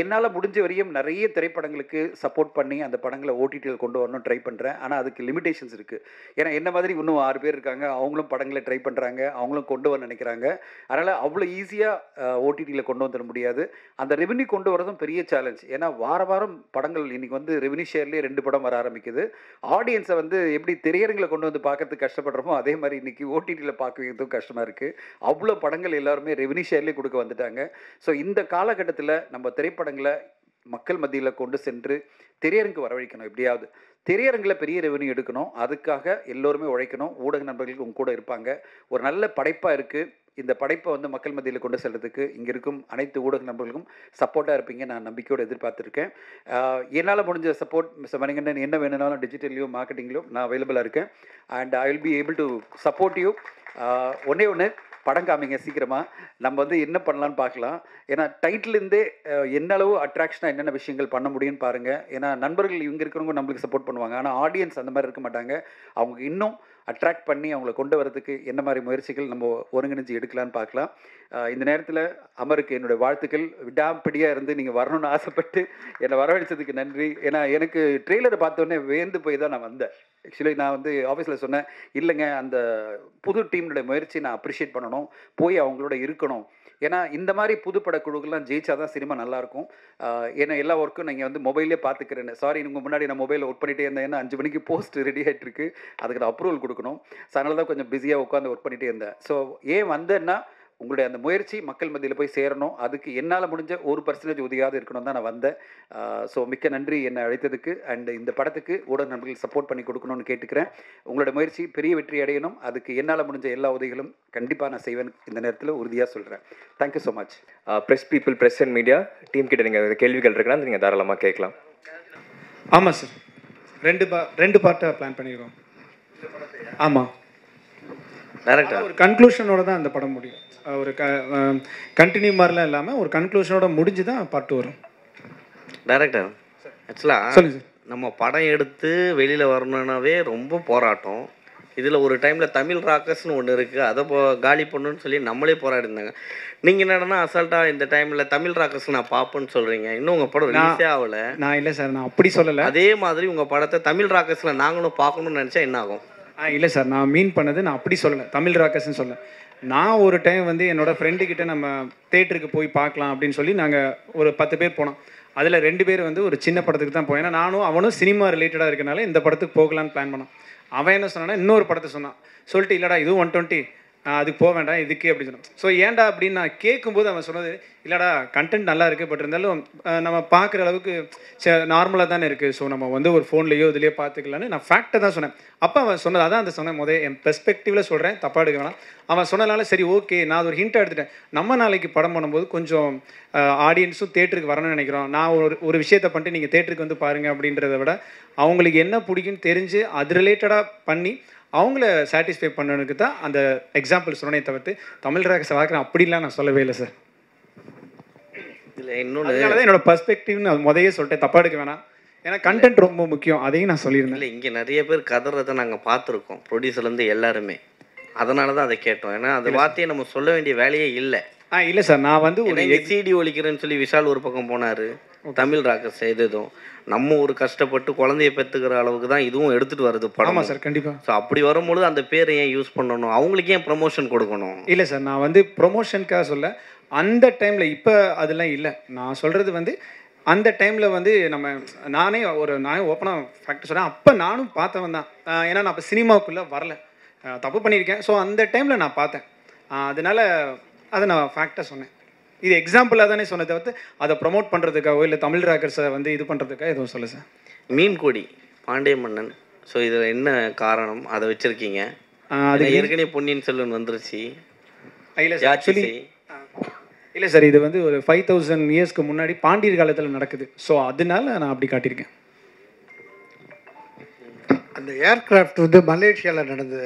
என்னால் முடிஞ்ச வரையும் நிறைய திரைப்படங்களுக்கு சப்போர்ட் பண்ணி அந்த படங்களை ஓடிடியில் கொண்டு வரணும் ட்ரை பண்ணுறேன். ஆனால் அதுக்கு லிமிடேஷன்ஸ் இருக்குது. ஏன்னா என்ன மாதிரி இன்னும் 6 பேர் இருக்காங்க, அவங்களும் படங்களை ட்ரை பண்ணுறாங்க, அவங்களும் கொண்டு வர நினைக்கிறாங்க. அதனால் அவ்வளோ ஈஸியாக ஓடிடியில் கொண்டு வந்துட முடியாது. அந்த ரெவென்யூ கொண்டு வரதும் பெரிய சேலஞ்ச். ஏன்னா வாரம் படங்கள் இன்றைக்கி வந்து ரெவென்யூ ஷேர்லேயே 2 படம் வர ஆரம்பிக்குது. ஆடியன்ஸை வந்து எப்படி திரையரங்கில் கொண்டு வந்து பார்க்கறதுக்கு கஷ்டப்படுறோமோ அதே மாதிரி இன்றைக்கி ஓடிடியில் பார்க்கறதுக்கும் கஷ்டமாக இருக்குது. அவ்வளோ படங்கள் எல்லாருமே ரெவென்யூ ஷேர்லேயே கொடுக்க வந்துட்டாங்க. ஸோ இந்த காலகட்டத்தில் நம்ம திரைப்படங்களை மக்கள் மத்தியில் கொண்டு சென்று திரையரங்கு வரவழைக்கணும். எப்படியாவது திரையரங்கில் பெரிய ரெவென்யூ எடுக்கணும், அதுக்காக எல்லோருமே உழைக்கணும். ஊடக நண்பர்களுக்கு உங்க கூட இருப்பாங்க. ஒரு நல்ல படைப்பாக இருக்குது. இந்த படைப்பை வந்து மக்கள் மத்தியில் கொண்டு செல்றதுக்கு இங்கே இருக்கும் அனைத்து ஊடக நண்பர்களுக்கும் சப்போர்ட்டாக இருப்பீங்க நான் நம்பிக்கையோடு எதிர்பார்த்துருக்கேன். என்னால் முடிஞ்ச சப்போர்ட் மிஸ்டர் மணிகண்டன் என்ன வேணும்னாலும் டிஜிட்டல்லையும் மார்க்கெட்டிங்லையும் நான் அவைலபிளாக இருக்கேன். And I will be able to support you. ஒன்று படம் காமிங்க சீக்கிரமாக. நம்ம வந்து என்ன பண்ணலான்னு பார்க்கலாம். ஏன்னா டைட்டிலேருந்தே என்ன அளவு அட்ராக்ஷனாக என்னென்ன விஷயங்கள் பண்ண முடியும்னு பாருங்கள். ஏன்னா நண்பர்கள் இவங்க இருக்கிறவங்க நம்மளுக்கு சப்போர்ட் பண்ணுவாங்க, ஆனால் ஆடியன்ஸ் அந்த மாதிரி இருக்க மாட்டாங்க. அவங்க இன்னும் அட்ராக்ட் பண்ணி அவங்கள கொண்டு வரதுக்கு என்ன மாதிரி முயற்சிகள் நம்ம ஒருங்கிணைஞ்சு எடுக்கலான்னு பார்க்கலாம். இந்த நேரத்தில் அமருக்கு என்னுடைய வாழ்த்துக்கள். விடாப்பிடியாக இருந்து நீங்கள் வரணும்னு ஆசைப்பட்டு என்னை வரவழைச்சதுக்கு நன்றி. ஏன்னா எனக்கு ட்ரெய்லரை பார்த்தோன்னே வேந்து போய் தான் நான் வந்தேன். ஆக்சுவலி நான் வந்து ஆஃபீஸில் சொன்னேன், இல்லைங்க அந்த புது டீம்னுடைய முயற்சி நான் அப்ரிஷியேட் பண்ணணும், போய் அவங்களோட இருக்கணும். ஏன்னா இந்த மாதிரி புதுப்பட குழுக்கள்லாம் ஜெயிச்சா தான் சினிமா நல்லாயிருக்கும். ஏன்னா எல்லா ஒர்க்கும் நீங்கள் வந்து மொபைலே பார்த்துக்கிறேன்னு. சாரி, உங்கள் முன்னாடி நான் மொபைலில் ஒர்க் பண்ணிகிட்டே இருந்தேன். ஏன்னா 5 மணிக்கு போஸ்ட் ரெடி ஆகிட்டு இருக்கு, அதுக்கு நான் அப்ரூவல் கொடுக்கணும். ஸோ அதனால தான் கொஞ்சம் பிஸியாக உட்காந்து ஒர்க் பண்ணிகிட்டே இருந்தேன். ஸோ ஏன் வந்தேன்னா உங்களுடைய அந்த முயற்சி மக்கள் மத்தியில் போய் சேரணும், அதுக்கு என்னால் முடிஞ்ச 1% உதவியாக இருக்கணும் தான் நான் வந்தேன். ஸோ மிக்க நன்றி என்னை அழைத்ததுக்கு. அண்ட் இந்த படத்துக்கு ஊடக நண்பர்கள் சப்போர்ட் பண்ணி கொடுக்கணும்னு கேட்டுக்கிறேன். உங்களோட முயற்சி பெரிய வெற்றி அடையணும், அதுக்கு என்னால் முடிஞ்ச எல்லா உதவிகளும் கண்டிப்பாக நான் செய்வேன் இந்த நேரத்தில் உறுதியாக சொல்கிறேன். Thank you so much. Press people, press and media team கிட்ட நீங்கள் கேள்விகள் இருக்குன்னா நீங்கள் தாராளமாக கேட்கலாம். ஆமாம் சார், ரெண்டு பார்ட்டாக பிளான் பண்ணியிருக்கோம். ஆமாம், டேரக்டர் ஒரு கன்க்ளூஷனோட தான் அந்த படம் முடியும். ஒரு கண்டினியூ மாதிரிலாம் இல்லாமல் ஒரு கன்க்ளூஷனோட முடிஞ்சு தான் பார்ட் வரும். டேரக்டர் ஆக்சுவலாக சொல்லுங்க சார். நம்ம படம் எடுத்து வெளியில் வரணுன்னாவே ரொம்ப போராட்டம். இதில் ஒரு டைமில் தமிழ் ராக்கர்ஸ்னு ஒன்று இருக்குது, அதை காலி பண்ணணுன்னு சொல்லி நம்மளே போராடி இருந்தாங்க. நீங்கள் என்னடனா அசால்ட்டாக இந்த டைமில் தமிழ் ராக்கர்ஸ் நான் பார்ப்பேன்னு சொல்கிறீங்க. இன்னும் உங்கள் படம் ரிலீஸே ஆகலை. நான் இல்லை சார், நான் அப்படி சொல்லலை. அதே மாதிரி உங்கள் படத்தை தமிழ் ராக்கர்ஸில் நாங்களும் பார்க்கணுன்னு நினச்சா என்ன ஆகும்? இல்லை சார், நான் மீன் பண்ணது நான் அப்படி சொல்லலை, தமிழ் ராக்கர்ஸ்ன்னு சொல்ல. நான் ஒரு டைம் வந்து என்னோடய ஃப்ரெண்டுக்கிட்ட நம்ம தேட்டருக்கு போய் பார்க்கலாம் அப்படின்னு சொல்லி நாங்கள் ஒரு 10 பேர் போனோம். அதில் 2 பேர் வந்து ஒரு சின்ன படத்துக்கு தான் போய், ஏன்னா நானும் அவனும் சினிமா ரிலேட்டடாக இருக்கனால இந்த படத்துக்கு போகலான்னு பிளான் பண்ணோம். அவன் என்ன சொன்னான்னா இன்னொரு படத்தை சொன்னான். சொல்லிட்டு இல்லைடா இதுவும் 120 அதுக்கு போக வேண்டாம் இதுக்கு அப்படின்னு சொன்னான். ஸோ ஏன்டா அப்படின்னு நான் கேட்கும்போது அவன் சொன்னது, இல்லைடா கண்டென்ட் நல்லா இருக்குது, பட் இருந்தாலும் நம்ம பார்க்குற அளவுக்கு நார்மலாக தானே இருக்குது, ஸோ நம்ம வந்து ஒரு ஃபோன்லேயோ இதுலேயோ பார்த்துக்கலான்னு நான் ஃபேக்டை தான் சொன்னேன். அப்போ அவன் சொன்னது அதான் அந்த சொன்னேன், என் பெர்ஸ்பெக்டிவில் சொல்கிறேன், தப்பாக எடுக்க வேணாம். அவன் சொன்னதுனால சரி ஓகே, நான் அது ஒரு ஹிண்ட்டாக எடுத்துட்டேன். நம்ம நாளைக்கு படம் பண்ணும்போது கொஞ்சம் ஆடியன்ஸும் தேட்டருக்கு வரணும்னு நினைக்கிறோம். நான் ஒரு விஷயத்தை பண்ணிட்டு நீங்கள் தேட்டருக்கு வந்து பாருங்கள் அப்படின்றத விட அவங்களுக்கு என்ன பிடிக்குன்னு தெரிஞ்சு அது ரிலேட்டடாக பண்ணி அவங்கள சாட்டிஸ்ஃபை பண்ணணுக்கு தான் அந்த எக்ஸாம்பிள் சொன்னே தவிர்த்து தமிழ் ராக்கர்ஸை பார்க்குறேன் அப்படிலாம் நான் சொல்லவே இல்லை சார். இல்லை இன்னொன்று அதனால தான் என்னோட பர்ஸ்பெக்டிவ்னு அது முதையே சொல்லிட்டேன், தப்பாக எடுக்க வேணாம். ஏன்னா கண்டென்ட் ரொம்ப முக்கியம், அதையும் நான் சொல்லியிருந்தேன். இல்லை இங்கே நிறைய பேர் கதறதை நாங்கள் பார்த்துருக்கோம், ப்ரொடியூசர்லேருந்து எல்லாருமே. அதனால தான் அதை கேட்டோம். ஏன்னா அந்த வார்த்தையை நம்ம சொல்ல வேண்டிய வேலையே இல்லை. இல்லை சார், நான் வந்து ஒரு சிடி ஒழிக்கிறேன்னு சொல்லி விஷால் ஒரு பக்கம் போனார், தமிழ் ராக்கர்ஸ் எதுவும் நம்ம ஒரு கஷ்டப்பட்டு குழந்தைய பெற்றுக்கிற அளவுக்கு தான் இதுவும் எடுத்துகிட்டு வருது படம். ஆமாம் சார், கண்டிப்பாக. ஸோ அப்படி வரும்பொழுது அந்த பேரை ஏன் யூஸ் பண்ணணும், அவங்களுக்கு ஏன் ப்ரமோஷன் கொடுக்கணும்? இல்லை சார், நான் வந்து ப்ரொமோஷனுக்காக சொல்ல, அந்த டைமில் இப்போ அதெல்லாம் இல்லை. நான் சொல்கிறது வந்து அந்த டைமில் வந்து நானே ஓப்பனாக ஃபேக்ட் சொல்கிறேன், அப்போ நானும் பார்த்தவன் தான். ஏன்னா நான் அப்போ சினிமாவுக்குள்ளே வரல, தப்பு பண்ணியிருக்கேன். ஸோ அந்த டைமில் நான் பார்த்தேன், அதனால் அதை நான் ஃபேக்டாக சொன்னேன். இது எக்ஸாம்பிளாக தானே சொன்ன தவிர்த்து அதை ப்ரொமோட் பண்ணுறதுக்காகவோ இல்லை தமிழ் ராக்கர்ஸை வந்து இது பண்ணுறதுக்காக எதுவும் சொல்ல சார். மீன் கொடி பாண்டிய மன்னன், ஸோ இதில் என்ன காரணம் அதை வச்சுருக்கீங்க? அது ஏற்கனவே பொன்னியின் செல்வன் வந்துருச்சு. இல்லை சார், ஆக்சுவலி இல்லை சார், இது வந்து ஒரு 5000 இயர்ஸ்க்கு முன்னாடி பாண்டியர் காலத்தில் நடக்குது. ஸோ அதனால நான் அப்படி காட்டியிருக்கேன். அந்த ஏர்கிராஃப்ட் வந்து மலேசியாவில் நடந்த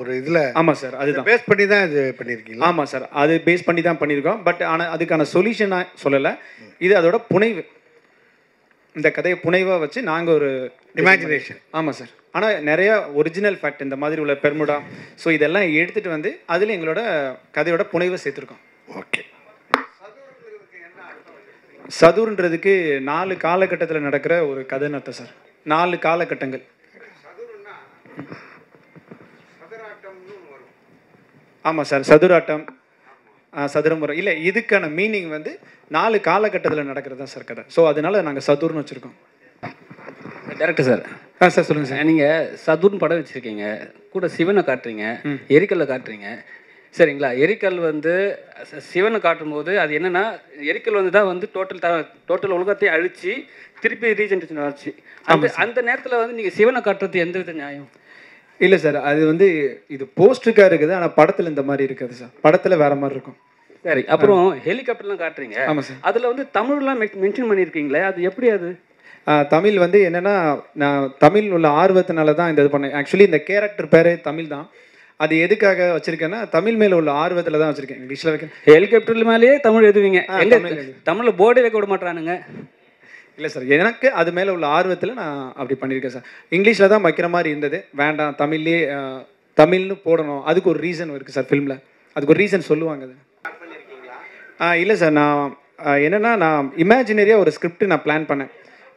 ஒரு இதில். ஆமாம் சார், அதுதான் பேஸ் பண்ணி தான் இது பண்ணியிருக்கீங்க. ஆமாம் சார், அது பேஸ் பண்ணி தான் பண்ணியிருக்கோம். பட் ஆனால் அதுக்கான சொல்யூஷனாக சொல்லலை, இது அதோட புனைவு. இந்த கதையை புனைவாக வச்சு நாங்கள் ஒரு இமேஜினேஷன். ஆமாம் சார், ஆனால் நிறையா ஒரிஜினல் ஃபேக்ட் இந்த மாதிரி உள்ள பெர்முடா, ஸோ இதெல்லாம் எடுத்துகிட்டு வந்து அதில் எங்களோட கதையோட புனைவை சேர்த்துருக்கோம். ஓகே. சதுர்ன்றதுக்கு 4 காலகட்டத்தில் நடக்கிற ஒரு கதைன்னு அர்த்தம் சார். 4 காலகட்டங்கள். ஆமாம் சார், சதுராட்டம், சதுரமுறை. இல்லை, இதுக்கான மீனிங் வந்து 4 காலகட்டத்தில் நடக்கிறது தான் சார் கதை. ஸோ அதனால நாங்கள் சதுர்னு வச்சுருக்கோம். Director sir. சார் சொல்லுங்கள் சார். நீங்கள் சதுர்னு படம் வச்சுருக்கீங்க, கூட சிவனை காட்டுறீங்க, எரிக்கல்லை காட்டுறீங்க, சரிங்களா? எரிக்கல் வந்து சிவனை காட்டும்போது அது என்னென்னா, எரிக்கல் வந்து தான் வந்து டோட்டல் உலகத்தை அழித்து திருப்பி ரீஜென்ரேஷன் ஆச்சு. அந்த நேரத்தில் வந்து நீங்கள் சிவனை காட்டுறது எந்த வித நியாயம்? இல்லை சார், அது வந்து இது போஸ்டருக்காக இருக்குது, ஆனால் படத்தில் இந்த மாதிரி இருக்காது சார். படத்தில் வேறு மாதிரி இருக்கும். சரி, அப்புறம் ஹெலிகாப்டர்லாம் காட்டுறீங்க. ஆமாம் சார். அதில் வந்து தமிழ்லாம் மென்ஷன் பண்ணியிருக்கீங்களே, அது எப்படி அது? தமிழ் வந்து என்னென்னா, நான் தமிழ் உள்ள ஆர்வத்தினால தான் இந்த இது பண்ணேன். ஆக்சுவலி இந்த கேரக்டர் பேர் தமிழ் தான். அது எதுக்காக வச்சுருக்கேன்னா, தமிழ் மேலே உள்ள ஆர்வத்தில் தான் வச்சுருக்கேன். இங்கிலீஷில் வைக்க ஹெலிகாப்டர் மேலேயே தமிழ் எழுதுவீங்க. தமிழில் போர்டே வைக்க விட மாட்டானுங்க. இல்லை சார், எனக்கு அது மேலே உள்ள ஆர்வத்தில் நான் அப்படி பண்ணியிருக்கேன் சார். இங்கிலீஷில் தான் வைக்கிற மாதிரி இருந்தது, வேண்டாம் தமிழ்லேயே தமிழ்னு போடணும். அதுக்கு ஒரு ரீசன் இருக்குது சார் ஃபிலிமில். அதுக்கு ஒரு ரீசன் சொல்லுவாங்க அது. இல்லை சார், நான் என்னென்னா, நான் இமேஜினரியாக ஒரு ஸ்கிரிப்ட் நான் பிளான் பண்ணேன்.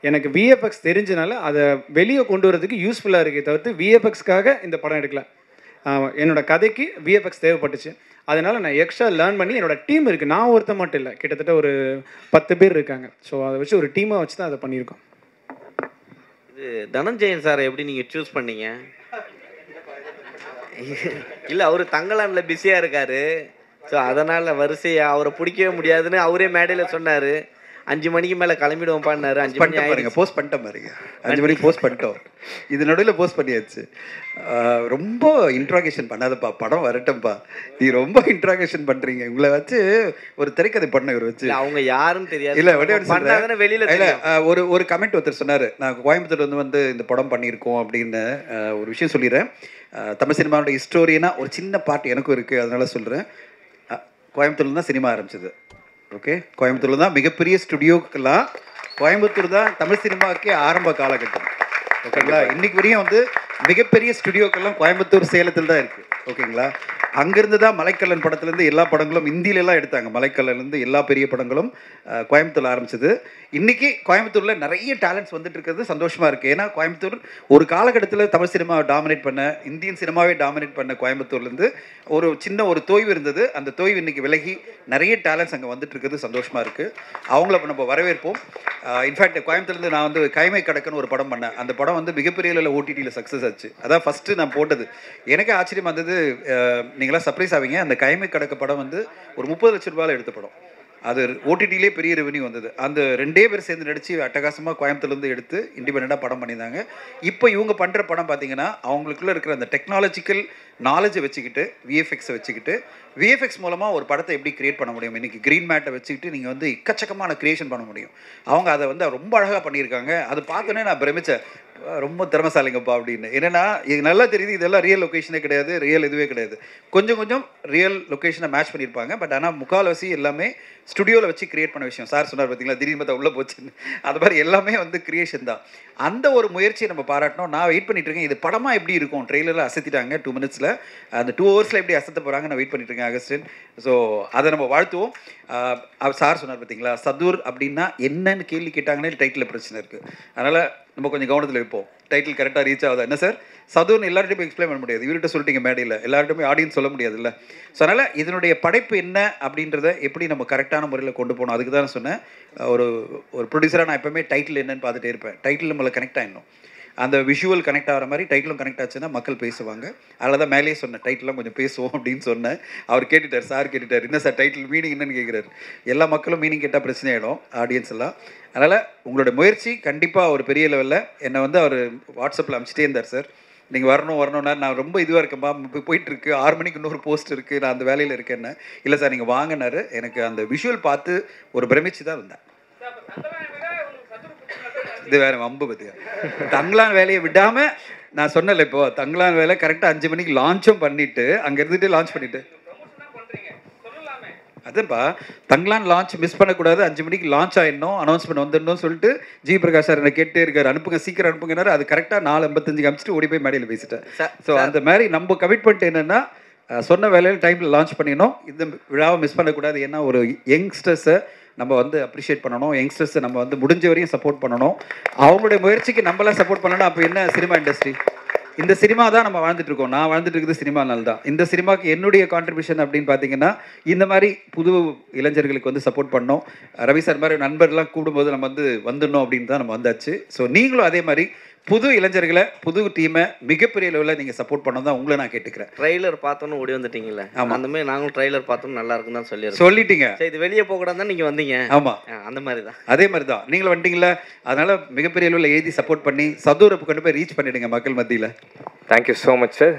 எனக்கு விஎஃப்எக்ஸ் தெரிஞ்சனால அதை வெளியே கொண்டு வரதுக்கு யூஸ்ஃபுல்லாக இருக்கே தவிர்த்து விஎஃப்எக்ஸ்க்காக இந்த படம் எடுக்கல. என்னோடய கதைக்கு விஎஃப்எக்ஸ் தேவைப்பட்டுச்சு. அதனால் நான் எக்ஸ்ட்ரா லேர்ன் பண்ணி என்னோடய டீம் இருக்குது. நான் ஒருத்தர் மட்டும் இல்லை, கிட்டத்தட்ட ஒரு 10 பேர் இருக்காங்க. ஸோ அதை வச்சு ஒரு டீமாக வச்சு தான் அதை பண்ணியிருக்கோம். இது தனஞ்சயன் சாரை எப்படி நீங்கள் சூஸ் பண்ணீங்க? இல்லை, அவர் தங்கலானில் பிஸியாக இருக்கார். ஸோ அதனால் வரிசையாக அவரை பிடிக்கவே முடியாதுன்னு அவரே மேடையில் சொன்னார். 5 மணிக்கு மேலே கிளம்பிடுவோம் பாருனாரு. 5 மணி பாருங்க, போஸ்ட் பண்ணிட்டோம் பாருங்க. 5 மணிக்கு போஸ்ட் பண்ணிட்டோம். இது நடுவில் போஸ்ட் பண்ணியாச்சு. ரொம்ப இன்ட்ராகேஷன் பண்ணாதப்பா, படம் வரட்டும்ப்பா. நீ ரொம்ப இன்ட்ராகேஷன் பண்ணுறீங்க. உங்களை வச்சு ஒரு திரைக்கதை பண்ண இவர் வச்சு அவங்க யாருன்னு தெரியாது. இல்லை, வெளியில் இல்லை, ஒரு கமெண்ட் ஒருத்தர் சொன்னார், நான் கோயம்புத்தூர் வந்து இந்த படம் பண்ணியிருக்கோம் அப்படின்னு. ஒரு விஷயம் சொல்லிடுறேன். தமிழ் சினிமாவோட ஹிஸ்டோரியனா ஒரு சின்ன பார்ட் எனக்கும் இருக்குது, அதனால சொல்கிறேன். கோயம்புத்தூர்ல தான் சினிமா ஆரம்பிச்சது. ஓகே, கோயம்புத்தூர்ல தான் மிகப்பெரிய ஸ்டுடியோக்கெல்லாம் கோயம்புத்தூர் தான் தமிழ் சினிமாவுக்கே ஆரம்ப காலகட்டம். ஓகேங்களா, இன்னைக்கு வரையும் வந்து மிகப்பெரிய ஸ்டுடியோக்கெல்லாம் கோயம்புத்தூர் சேலத்தில் தான் இருக்குது. ஓகேங்களா, அங்கேருந்து தான் மலைக்கல்லன் படத்துலேருந்து எல்லா படங்களும் இந்தியிலலாம் எடுத்தாங்க. மலைக்கல்லன்லேருந்து எல்லா பெரிய படங்களும் கோயம்புத்தூரில் ஆரம்பிச்சது. இன்றைக்கி கோயம்புத்தூரில் நிறைய டேலண்ட்ஸ் வந்துட்டு இருக்கிறது சந்தோஷமாக இருக்குது. ஏன்னா கோயம்புத்தூர் ஒரு காலகட்டத்தில் தமிழ் சினிமாவை டாமினேட் பண்ண, இந்தியன் சினிமாவே டாமினேட் பண்ண கோயம்புத்தூர்லேருந்து ஒரு சின்ன ஒரு தொய்வு இருந்தது. அந்த தொய்வு இன்றைக்கி விலகி நிறைய டேலண்ட்ஸ் அங்கே வந்துட்டு இருக்கிறது சந்தோஷமாக இருக்குது. அவங்கள நம்ம வரவேற்போம். இன்ஃபேக்ட் கோயம்புத்தூர்லேருந்து நான் வந்து கைமை கடக்குன்னு ஒரு படம் பண்ணேன். அந்த படம் வந்து மிகப்பெரிய அளவில் ஓடிடியில் சக்ஸஸ் ஆச்சு. அதான் ஃபஸ்ட்டு நான் போட்டது. எனக்கு ஆச்சரியமாக இருந்தது. நீங்களாம் சர்ப்ரைஸ் ஆவீங்க. அந்த கைமை கடக்க படம் வந்து ஒரு 30 லட்ச ரூபாயில் எடுத்த படம். அது ஓடிடிலே பெரிய ரெவென்யூ வந்தது. அந்த 2 பேர் சேர்ந்து நடித்து அட்டகாசமாக கோயம்புத்தூர்லேருந்து எடுத்து இண்டிபெண்ட்டாக படம் பண்ணியிருந்தாங்க. இப்போ இவங்க பண்ணுற படம் பார்த்தீங்கன்னா, அவங்களுக்குள்ளே இருக்கிற அந்த டெக்னாலஜிக்கல் நாலேஜை வச்சுக்கிட்டு, விஎஃப்எக்ஸை வச்சுக்கிட்டு, விஎஃப்எக்ஸ் மூலமாக ஒரு படத்தை எப்படி கிரியேட் பண்ண முடியும். இன்றைக்கி க்ரீன் மேட்டை வச்சுக்கிட்டு நீங்கள் வந்து எக்கச்சக்கமான க்ரியேஷன் பண்ண முடியும். அவங்க அதை வந்து ரொம்ப அழகாக பண்ணியிருக்காங்க. அது பார்த்தோன்னே நான் பிரமிச்சேன், ரொம்ப திறமைசாலிங்கப்பா அப்படின்னு. என்னென்னா, இது நல்லா தெரியுது, இதெல்லாம் ரியல் லொக்கேஷனே கிடையாது, ரியல் இதுவே கிடையாது. கொஞ்சம் கொஞ்சம் ரியல் லொக்கேஷனை மேட்ச் பண்ணியிருப்பாங்க. பட் ஆனால் முக்கால்வாசி எல்லாமே ஸ்டுடியோவில் வச்சு கிரியேட் பண்ண விஷயம். சார் சொன்னார் பார்த்தீங்களா, திடீர்னு பார்த்தா உள்ளே போச்சுன்னு. அது மாதிரி எல்லாமே வந்து கிரியேஷன் தான். அந்த ஒரு முயற்சியை நம்ம பாராட்டணும். நான் வெயிட் பண்ணிட்டு இருக்கேன், இது படமாக எப்படி இருக்கும். ட்ரெய்லரில் அசத்திட்டாங்க 2 மினிட்ஸில். அந்த 2 ஹவர்ஸில் எப்படி அசத்த போகிறாங்க நான் வெயிட் பண்ணிட்டு இருக்கேன் அகஸ்டின். ஸோ அதை நம்ம வாழ்த்துவோம். சார் சொன்னார் பார்த்தீங்களா, சதுர் அப்படின்னா என்னன்னு கேள்வி கேட்டாங்கன்னே டைட்டில் பிரச்சனை இருக்குது. அதனால் நம்ம கொஞ்சம் கவனத்தில் வைப்போம். டைட்டில் கரெக்டாக ரீச் ஆகுதா என்ன சார்? சதுர்னு எல்லார்ட்டையும் போய் எக்ஸ்பிளைன் பண்ண முடியாது. இவர்கிட்ட சொல்லிட்டீங்க மேடையில், எல்லார்ட்டையுமே ஆடியன்ஸ் சொல்ல முடியாது இல்லை. ஸோ அதனால் இதனுடைய படைப்பு என்ன அப்படின்றத எப்படி நம்ம கரெக்டான முறையில் கொண்டு போகணும். அதுக்கு தான் சொன்னேன், ஒரு ப்ரொடியூசராக நான் எப்போவுமே டைட்டில் என்னன்னு பார்த்துட்டே இருப்பேன். டைட்டில் நம்மளை கனெக்ட் ஆகிடணும். அந்த விஷுவல் கனெக்ட் ஆகிற மாதிரி டைட்டிலும் கனெக்ட் ஆச்சுன்னா மக்கள் பேசுவாங்க. அதில் தான் மேலேயே சொன்னேன், டைட்டிலாம் கொஞ்சம் பேசுவோம் அப்படின்னு சொன்னேன். அவர் கேட்டுட்டார், சார் கேட்டுட்டார், என்ன சார் டைட்டில் மீனிங் என்னன்னு கேட்குறாரு. எல்லா மக்களும் மீனிங் கேட்டால் பிரச்சனை ஆகிடும் ஆடியன்ஸ் எல்லாம். அதனால் உங்களோட முயற்சி கண்டிப்பாக ஒரு பெரிய லெவலில். என்னை வந்து அவர் வாட்ஸ்அப்பில் அனுப்பிச்சிட்டே இருந்தார், சார் நீங்கள் வரணும்னா நான் ரொம்ப இதுவாக இருக்கேன்ப்பா, போயிட்டுருக்கு, 6 மணிக்கு இன்னொரு போஸ்ட் இருக்குது, நான் அந்த வேலையில் இருக்கேன்னு. இல்லை சார் நீங்கள் வாங்கினாரு. எனக்கு அந்த விஷுவல் பார்த்து ஒரு பிரமிச்சு தான் இருந்தேன். இது வேறு வம்பு பற்றியா, தங்கலான் வேலையை விடாமல் நான் சொன்னல, இப்போ தங்கலான் வேலை கரெக்டாக 5 மணிக்கு லான்ச்சும் பண்ணிவிட்டு அங்கே இருந்துகிட்டே லான்ச் பண்ணிவிட்டு, அதுப்பா தங்கலான் லான்ச் மிஸ் பண்ணக்கூடாது, 5 மணிக்கு லான்ச் ஆகிடணும், அனௌன்ஸ்மெண்ட் வந்துடணும் சொல்லிட்டு ஜி பிரகாஷ் சார் என்ன கேட்டே இருக்காரு, அனுப்புங்க சீக்கிரம் அனுப்புங்கன்னாரு. அது கரெக்டாக 4:55 காமிச்சிட்டு ஓடி போய் மேடையில் பேசிட்டேன். ஸோ அந்த மாதிரி நம்ம கமிட்மெண்ட் என்னென்னா, சொன்ன வேலையில் டைமில் லான்ச் பண்ணிடணும். இந்த விழாவை மிஸ் பண்ணக்கூடாது. ஏன்னா ஒரு யங்ஸ்டர்ஸை நம்ம வந்து அப்ரிஷியேட் பண்ணணும். யங்ஸ்டர்ஸை நம்ம வந்து முடிஞ்ச வரையும் சப்போர்ட் பண்ணணும். அவங்களுடைய முயற்சிக்கு நம்மளாம் சப்போர்ட் பண்ணணும். அப்போ என்ன சினிமா இண்டஸ்ட்ரி, இந்த சினிமா தான் நம்ம வாழ்ந்துட்டு இருக்கோம். நான் வாழ்ந்துட்டு இருக்குது சினிமானால தான். இந்த சினிமாவுக்கு என்னுடைய கான்ட்ரிபியூஷன் அப்படின்னு பார்த்தீங்கன்னா, இந்த மாதிரி புது இளைஞர்களுக்கு வந்து சப்போர்ட் பண்ணோம். ரவி சார் மாதிரி நண்பர்லாம் கூடும்போது நம்ம வந்து வந்துடணும் அப்படின்னு தான் நம்ம வந்தாச்சு. ஸோ நீங்களும் அதே மாதிரி புது இளைஞர்களை புது டீமை மிகப்பெரிய லெவலில் நீங்கள் சப்போர்ட் பண்ண தான் உங்களை நான் கேட்டுக்கிறேன். ட்ரைலர் பார்த்தோன்னு ஓடி வந்துட்டீங்களே. ஆமாம், அந்த மாதிரி நாங்களும் ட்ரைலர் பார்த்தோன்னு நல்லா இருக்குன்னு தான் சொல்லியிருக்கோம். சொல்லிட்டீங்க. சரி, இது வெளியே போகக்கூடாது தான் நீங்கள் வந்தீங்க. ஆமாம், அந்த மாதிரி தான். அதே மாதிரி தான் நீங்களும் வந்துட்டீங்களா? அதனால் மிகப்பெரிய லெவலில் எழுதி சப்போர்ட் பண்ணி சதூரப்பு கொண்டு போய் ரீச் பண்ணிவிடுங்க மக்கள் மத்தியில். Thank you so much sir.